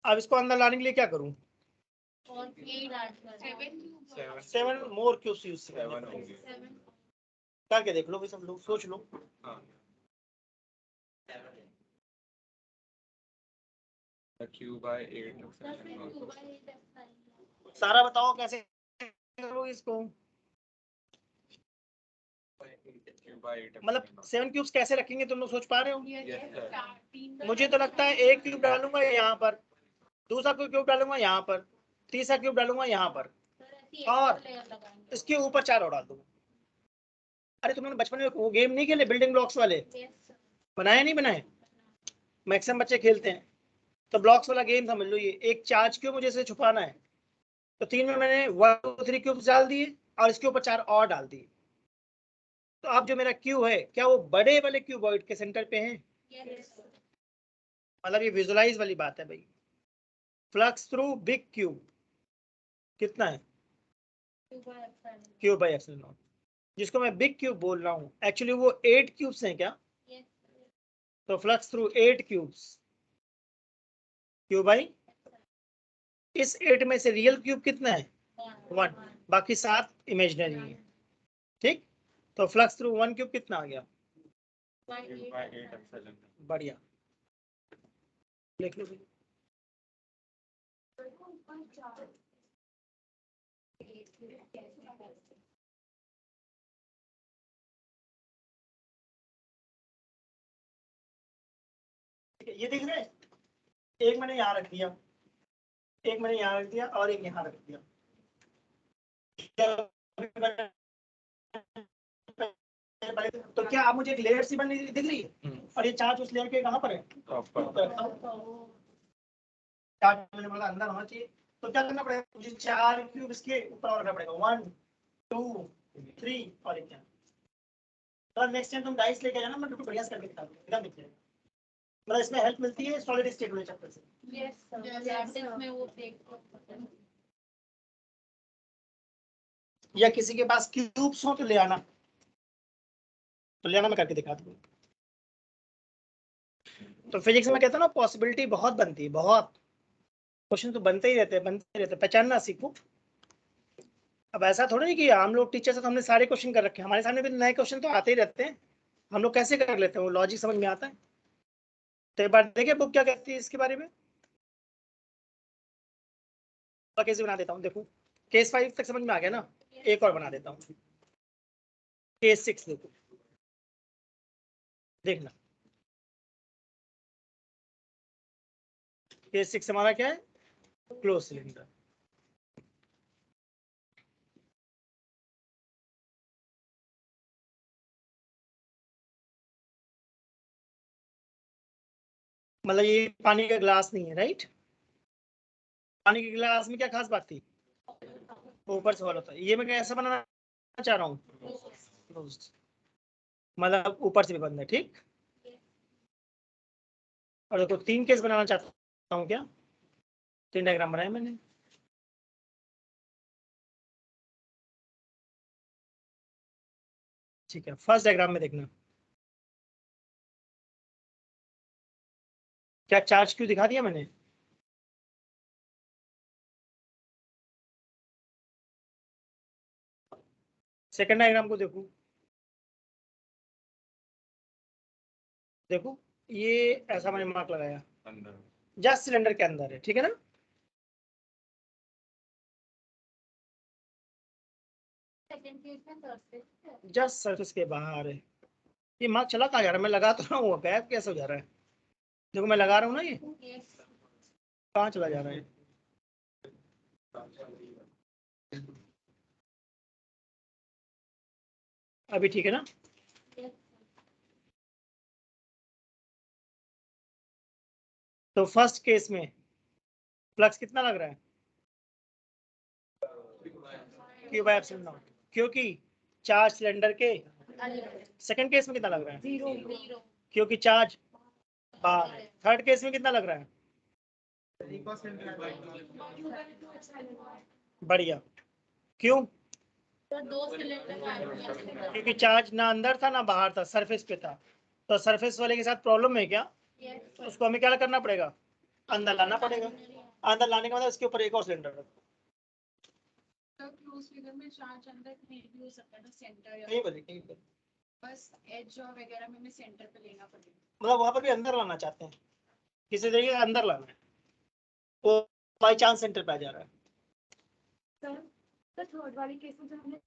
अब इसको अंदर लाने के लिए क्या करूँ, 7 मोर क्यूब्स यूज करके देख लो, सब लोग सोच लो। Q by 8 सारा बताओ कैसे करोगे इसको, Q by 8 मतलब 7 क्यूब्स कैसे रखेंगे तुम लोग सोच पा रहे हो। Yes, मुझे तो लगता है एक क्यूब डालूंगा यहाँ पर, दूसरा क्यूब डालूंगा यहाँ पर, तीसरा क्यूब डालूंगा यहाँ पर, और इसके ऊपर 4 और डाल दूंगा। अरे तुमने बचपन में वो गेम नहीं खेले बिल्डिंग ब्लॉक्स वाले, बनाए नहीं बनाए, मैक्सिमम बच्चे खेलते हैं। तो ब्लॉक्स वाला गेम समझ लो, ये एक चार्ज क्यूब मुझे इसे छुपाना है, तो 3 में मैंने 1 2 3 क्यूब्स डाल दिए और इसके ऊपर 4 और डाल दिए। तो अब जो मेरा क्यूब है क्या वो बड़े वाले क्यूबॉइड के सेंटर पे है, मतलब ये विजुलाइज वाली बात है भाई। फ्लक्स थ्रू बिग क्यूब कितना है, क्यूब बाई एप्सिलॉन नॉट, जिसको मैं बिग क्यूब बोल रहा हूँ एक्चुअली वो 8 क्यूब्स हैं क्या। तो flux through 8 cubes, cube by, इस 8 में से रियल क्यूब कितना है 1, बाकी 7 इमेजिनरी है, ठीक। तो फ्लक्स थ्रू 1 क्यूब कितना आ गया, Q by 8 epsilon. बढ़िया लिख लो। ये दिख रहा है, एक मैंने यहाँ रख दिया, एक मैंने यहाँ रख दिया और एक यहाँ रख दिया। तो क्या आप मुझे एक लेयर सी बनी दिख रही है, और ये चार्ज उस लेयर के कहाँ पर है, चार्ज मैंने बोला अंदर होना चाहिए। तो क्या करना पड़ेगा मुझे, 4 क्यूब इसके ऊपर और रखना पड़ेगा, 1 2 3 और एक यहाँ। और नेक्स्ट टाइम तुम डाइस लेके जाना, मैं बिल्कुल बढ़िया से करके दिखा दूंगा, एकदम दिख जाएगा। मतलब इसमें हेल्प मिलती है सॉलिड स्टेट वाले चैप्टर से। Yes sir, Yes, lattice sir. में वो देख या किसी के पास क्यूब्स हो तो ले आना, मैं करके दिखा दूंगा। तो फिजिक्स में कहता हूँ ना, पॉसिबिलिटी बहुत बनती है, बहुत क्वेश्चन तो बनते ही रहते हैं, पहचानना सीखो। अब ऐसा थोड़ा नहीं कि हम लोग टीचर से तो हमने सारे क्वेश्चन कर रखे हैं, हमारे सामने भी नए क्वेश्चन तो आते ही रहते हैं, हम लोग कैसे कर लेते हैं, वो लॉजिक समझ में आता है। तो एक बार देखिए बुक क्या कहती है इसके बारे में, केस बना देता हूँ, देखो केस 5 तक समझ में आ गया ना, एक और बना देता हूँ, केस 6 देखो, देखना केस 6 हमारा क्या है, क्लोज सिलेंडर। मतलब ये पानी का ग्लास नहीं है, राइट। पानी के गिलास में क्या खास बात थी, ऊपर से हॉल होता है, ये मैं कैसा बनाना चाह रहा हूँ, क्लोज्ड, मतलब ऊपर से भी बंद है, ठीक। और देखो 3 केस बनाना चाहता हूँ, क्या 3 डायग्राम बनाए मैंने। ठीक है, फर्स्ट डायग्राम में देखना, क्या चार्ज क्यों दिखा दिया मैंने, सेकंड डायग्राम को देखो, देखो ये ऐसा मैंने मार्क लगाया, अंदर जस्ट सिलेंडर के अंदर है, ठीक है ना। सेकंड केस में सरफेस है। जस्ट सरफेस के बाहर है, ये मार्क चला कहाँ जा रहा है, मैं लगा तो रहा हूँ, गैप कैसे हो जा रहा है, देखो मैं लगा रहा हूँ ना, ये यस कहाँ चला जा रहा है, अभी ठीक है ना। यस तो फर्स्ट केस में फ्लक्स कितना लग रहा है, क्यू बाय एप्सिलॉन नॉट, क्योंकि चार्ज सिलेंडर के। सेकंड केस में कितना लग रहा है, जीरो क्योंकि चार्ज बाहर है। थर्ड केस में कितना लग रहा है, बढ़िया, क्यों, तो 2 सिलेंडर क्योंकि चार्ज ना अंदर था ना बाहर था, सरफेस पे था। तो सरफेस वाले के साथ प्रॉब्लम है क्या, तो उसको हमें क्या करना पड़ेगा, अंदर लाना पड़ेगा, अंदर लाने के बाद उसके ऊपर एक और सिलेंडर रखो, तो क्लोज फिगर में चार्ज अंदर कहीं भी हो सकता है ना, सेंटर या कहीं पर कहीं पर, बस एज और वगैरह में हमें सेंटर पे लेना पड़ेगा। मतलब वहां पर भी अंदर लाना चाहते हैं, किसी तरीके से अंदर लाना है, वो बाई चांस सेंटर पे आ जा रहा है। सर तो थर्ड वाली केस में जो हमने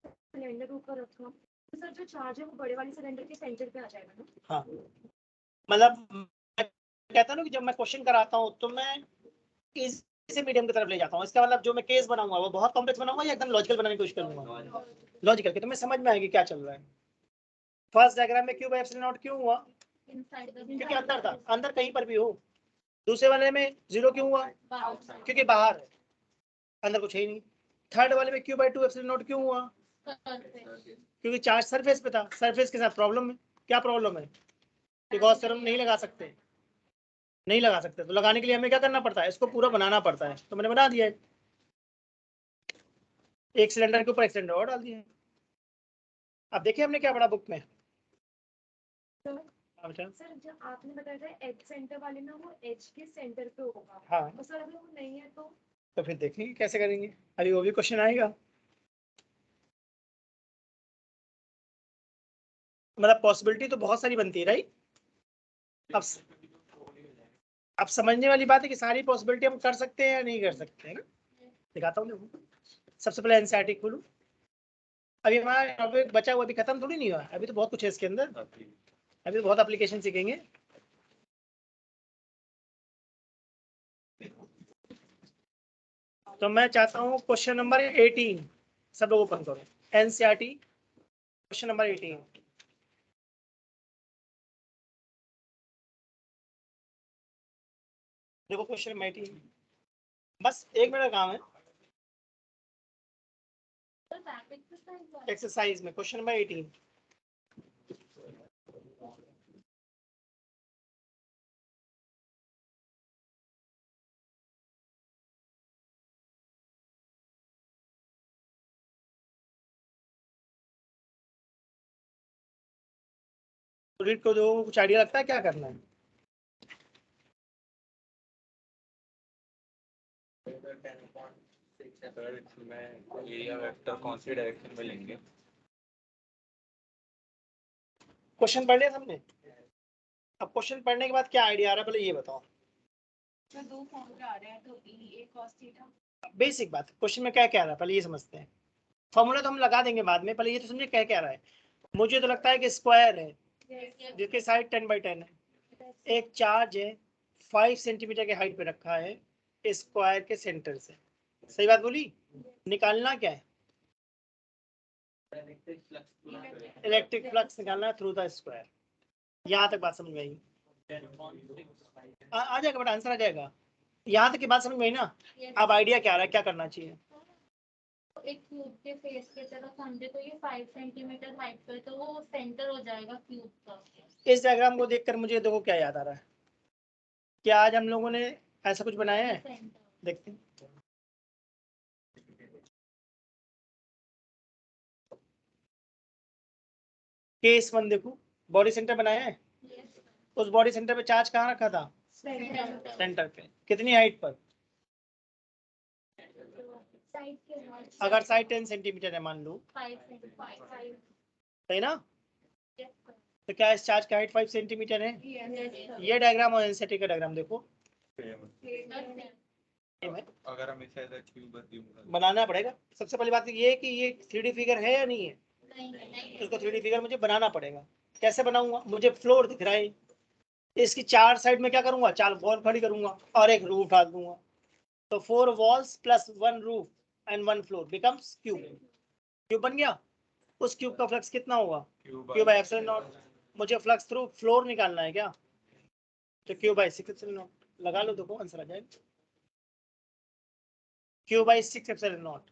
सिलेंडर ऊपर रखा, तो सर जो चार्ज है वो बड़े वाले सिलेंडर के सेंटर पे आ जाएगा ना। हाँ, मतलब मैं कहता हूँ ना कि जब मैं क्वेश्चन कराता हूँ तो मैं इजी से मीडियम की तरफ ले जाता हूँ, इसका मतलब जो मैं केस बनाऊंगा वो बहुत कॉम्प्लेक्स बनाऊंगा या एकदम लॉजिकल बनाने की कोशिश करूंगा, लॉजिकल के, तो मैं समझ में आएगी क्या चल रहा है। फर्स्ट डायग्राम में क्यू बाय एप्सिलॉन नॉट क्यों हुआ, इनसाइड द क्योंकि अंदर था, अंदर कहीं पर भी हो। दूसरे वाले में 0 क्यों हुआ, क्योंकि बाहर है, अंदर कुछ है ही नहीं। थर्ड वाले में क्यू बाय 2 एप्सिलॉन नॉट क्यों हुआ, क्योंकि चार्ज सरफेस पे था, सरफेस के साथ प्रॉब्लम है, क्या प्रॉब्लम है कि गॉस थ्योरम नहीं लगा सकते, नहीं लगा सकते, तो लगाने के लिए हमें क्या करना पड़ता है, इसको पूरा बनाना पड़ता है, तो मैंने बना दिया है, एक सिलेंडर के ऊपर एक सिलेंडर और डाल दिया है। अब देखिए हमने क्या पढ़ा बुक में, अच्छा सर जो आपने बताया था एज सेंटर वाले में वो एज के सेंटर पे होगा, हाँ, तो सर अगर वो नहीं है तो फिर देखेंगे कैसे करेंगे, अभी वो भी क्वेश्चन आएगा। मतलब पॉसिबिलिटी तो बहुत सारी बनती है, राइट। अब समझने वाली बात है कि सारी पॉसिबिलिटी हम कर सकते हैं या नहीं कर सकते हैं ना, दिखाता हूँ देखो। सबसे पहले एनसीईआरटी खोलूं, अभी हमारा टॉपिक बचा हुआ, अभी खत्म थोड़ी नहीं हुआ, अभी तो बहुत कुछ है इसके अंदर, अभी तो बहुत एप्लीकेशन सीखेंगे। तो मैं चाहता हूँ क्वेश्चन नंबर 18 सब लोग ओपन करो, एनसीईआरटी क्वेश्चन नंबर 18। देखो क्वेश्चन नंबर 18, बस 1 मिनट का काम है। एक्सरसाइज में क्वेश्चन नंबर 18, रीड को दो, कुछ आइडिया लगता है क्या करना है? सर इसमें एरिया वेक्टर कौन सी डायरेक्शन में लेंगे? क्वेश्चन पढ़ लिया सबने? अब क्वेश्चन पढ़ने के बाद क्या आइडिया आ रहा है पहले ये बताओ। तो दो फॉर्मूला आ रहे हैं, तो ए cos थीटा। बेसिक बात, क्वेश्चन में क्या कह रहा है पहले ये समझते हैं। फॉर्मूला तो हम लगा देंगे बाद में, पहले ये तो समझे क्या कह रहा है। मुझे तो लगता है कि स्क्वायर है जिसकी साइड 10/10 है, एक चार्ज है 5 सेंटीमीटर के हाइट पे रखा है स्क्वायर के सेंटर से। सही बात बोली? निकालना क्या है? इलेक्ट्रिक फ्लक्स निकालना है थ्रू द स्क्वायर। यहाँ तक बात समझ में आई? आ जाएगा, बट आंसर आ जाएगा। यहाँ तक की बात समझ में आई ना? अब आइडिया क्या आ रहा है, क्या करना चाहिए? एक क्यूब के फेस की तरह समझे तो ये 5 सेंटीमीटर हाइट पर, तो वो सेंटर हो जाएगा क्यूब का। इस डायग्राम को देखकर मुझे देखो क्या याद आ रहा है। क्या आज हम लोगों ने ऐसा कुछ बनाया है? सेंटर। देखते हैं। केस 1 देखो, बॉडी सेंटर बनाया है। उस बॉडी सेंटर पे चार्ज कहाँ रखा था? सेंटर पे। कितनी हाइट पर? साइड के अगर साइड 10 सेंटीमीटर है मान लो, 5 सेंटीमीटर। सही ना? तो क्या इस चार्ज की हाइट 5 सेंटीमीटर है? ये डायग्राम और एनसीटी का डायग्राम देखो, अगर हम इसे ऐसा क्यूब बनाना पड़ेगा। सबसे पहली बात ये है कि ये 3D फिगर है या नहीं है, उसको 3D फिगर मुझे बनाना पड़ेगा। कैसे बनाऊंगा? मुझे फ्लोर दिख रहा है, इसकी 4 साइड में क्या करूंगा? 4 वॉल खड़ी करूंगा और एक रूफ डाल दूंगा। तो 4 walls plus 1 roof and 1 floor becomes cube. Cube बन गया। उस क्यूब का फ्लक्स कितना होगा? Cube by epsilon not. मुझे फ्लक्स थ्रू फ्लोर निकालना है क्या? तो क्यूब बाय 6 एप्सिलॉन नॉट लगा लो, देखो आंसर आ जाएगा। Cube by 6 epsilon naught.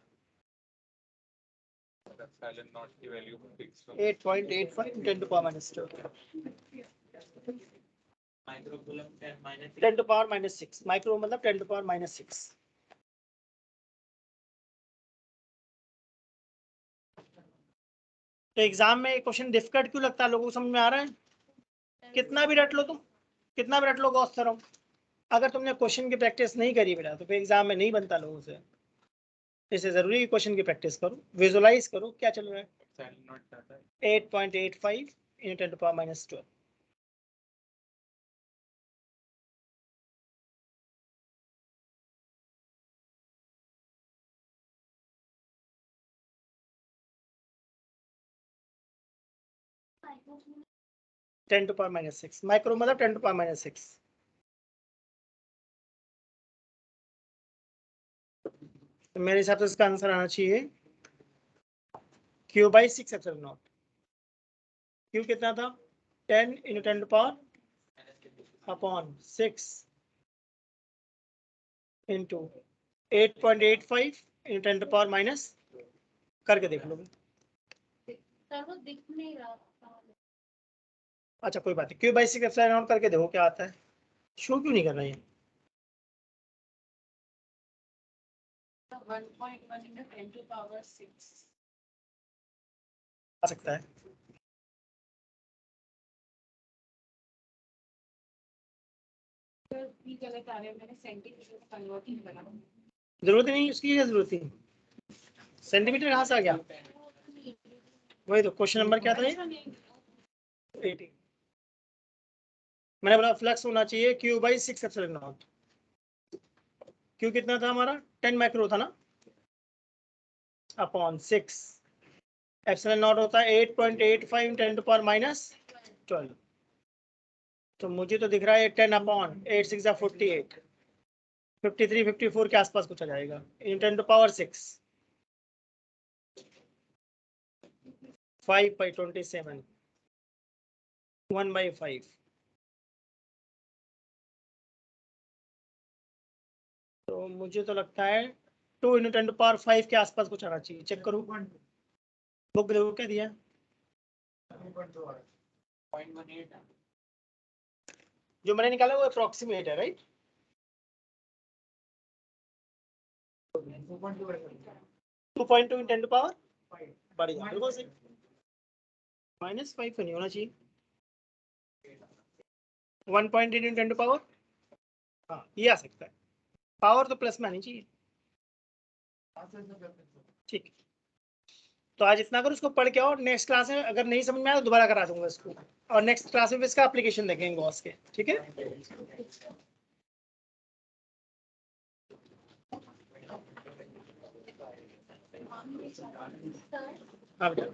Epsilon naught की value fix 8.85 10 to power minus 2 microcoulomb 10 to power minus 6। Micro मतलब 10 to power minus 6। तो एग्जाम में क्वेश्चन डिफिकल्ट क्यों लगता है लोगों को? समझ में आ रहा है? कितना भी रट लो तुम, कितना भी रट लो गॉस थ्योरम, अगर तुमने क्वेश्चन की प्रैक्टिस नहीं करी बेटा तो फिर एग्जाम में नहीं बनता लोगों से। इससे जरूरी है क्वेश्चन की प्रैक्टिस करो, विजुअलाइज करो क्या चल रहा है। एप्सिलॉन नॉट जाता है 8.85 × 10 to power minus 12। Ten to power minus 6। Micro मतलब 10 to power minus 6। तो मेरे हिसाब से इसका आंसर आना चाहिए Q by 6 epsilon naught. Q कितना था? 10 × 10 to power upon 6 into 8.85 × 10 to power minus, करके देख लो। सर वो दिख नहीं रहा। अच्छा कोई बात नहीं, क्यू बाई 6 एप्सिलॉन नॉट करके देखो क्या आता है। शो क्यों नहीं कर रहा है? 1.1 into 10 to power 6। आ सकता है। भी गलत आ रहे हैं, मैंने सेंटीमीटर में कन्वर्ट नहीं करा। जरूरत ही नहीं, उसकी क्या जरूरत थी? सेंटीमीटर कहाँ से आ गया? वही तो क्वेश्चन नंबर क्या था? 80। मैंने बोला फ्लक्स होना चाहिए Q by 6 epsilon naught. Q कितना था हमारा? 10 माइक्रो था ना, अपॉन 6 एप्सिलॉन नॉट होता है 8.85 10 to power minus 12। तो मुझे तो दिख रहा है 10 अपॉन 8 6 48, 53 54 के आसपास कुछ आ जाएगा इन 10 to power 6। 5/27 1/5। तो मुझे तो लगता है 2 × 10 to power 5 के आसपास कुछ आना चाहिए। चेक करो बुक देखो क्या दिया। 0.18 जो मैंने निकाला वो अप्रोक्सीमेट है, राइट? 2.2 × 10 to power बढ़ गया, बिल्कुल सही। -5 नहीं होना चाहिए। 1.8 into 10 to पावर, हाँ ये आ सकता है, पावर तो प्लस में आनी चाहिए। ठीक, तो आज इतना कर, उसको पढ़ के आओ, नेक्स्ट क्लास में अगर नहीं समझ में आया तो दोबारा करा दूंगा इसको, और नेक्स्ट क्लास में इसका एप्लीकेशन देखेंगे गॉस के, ठीक है। हाँ बेटा।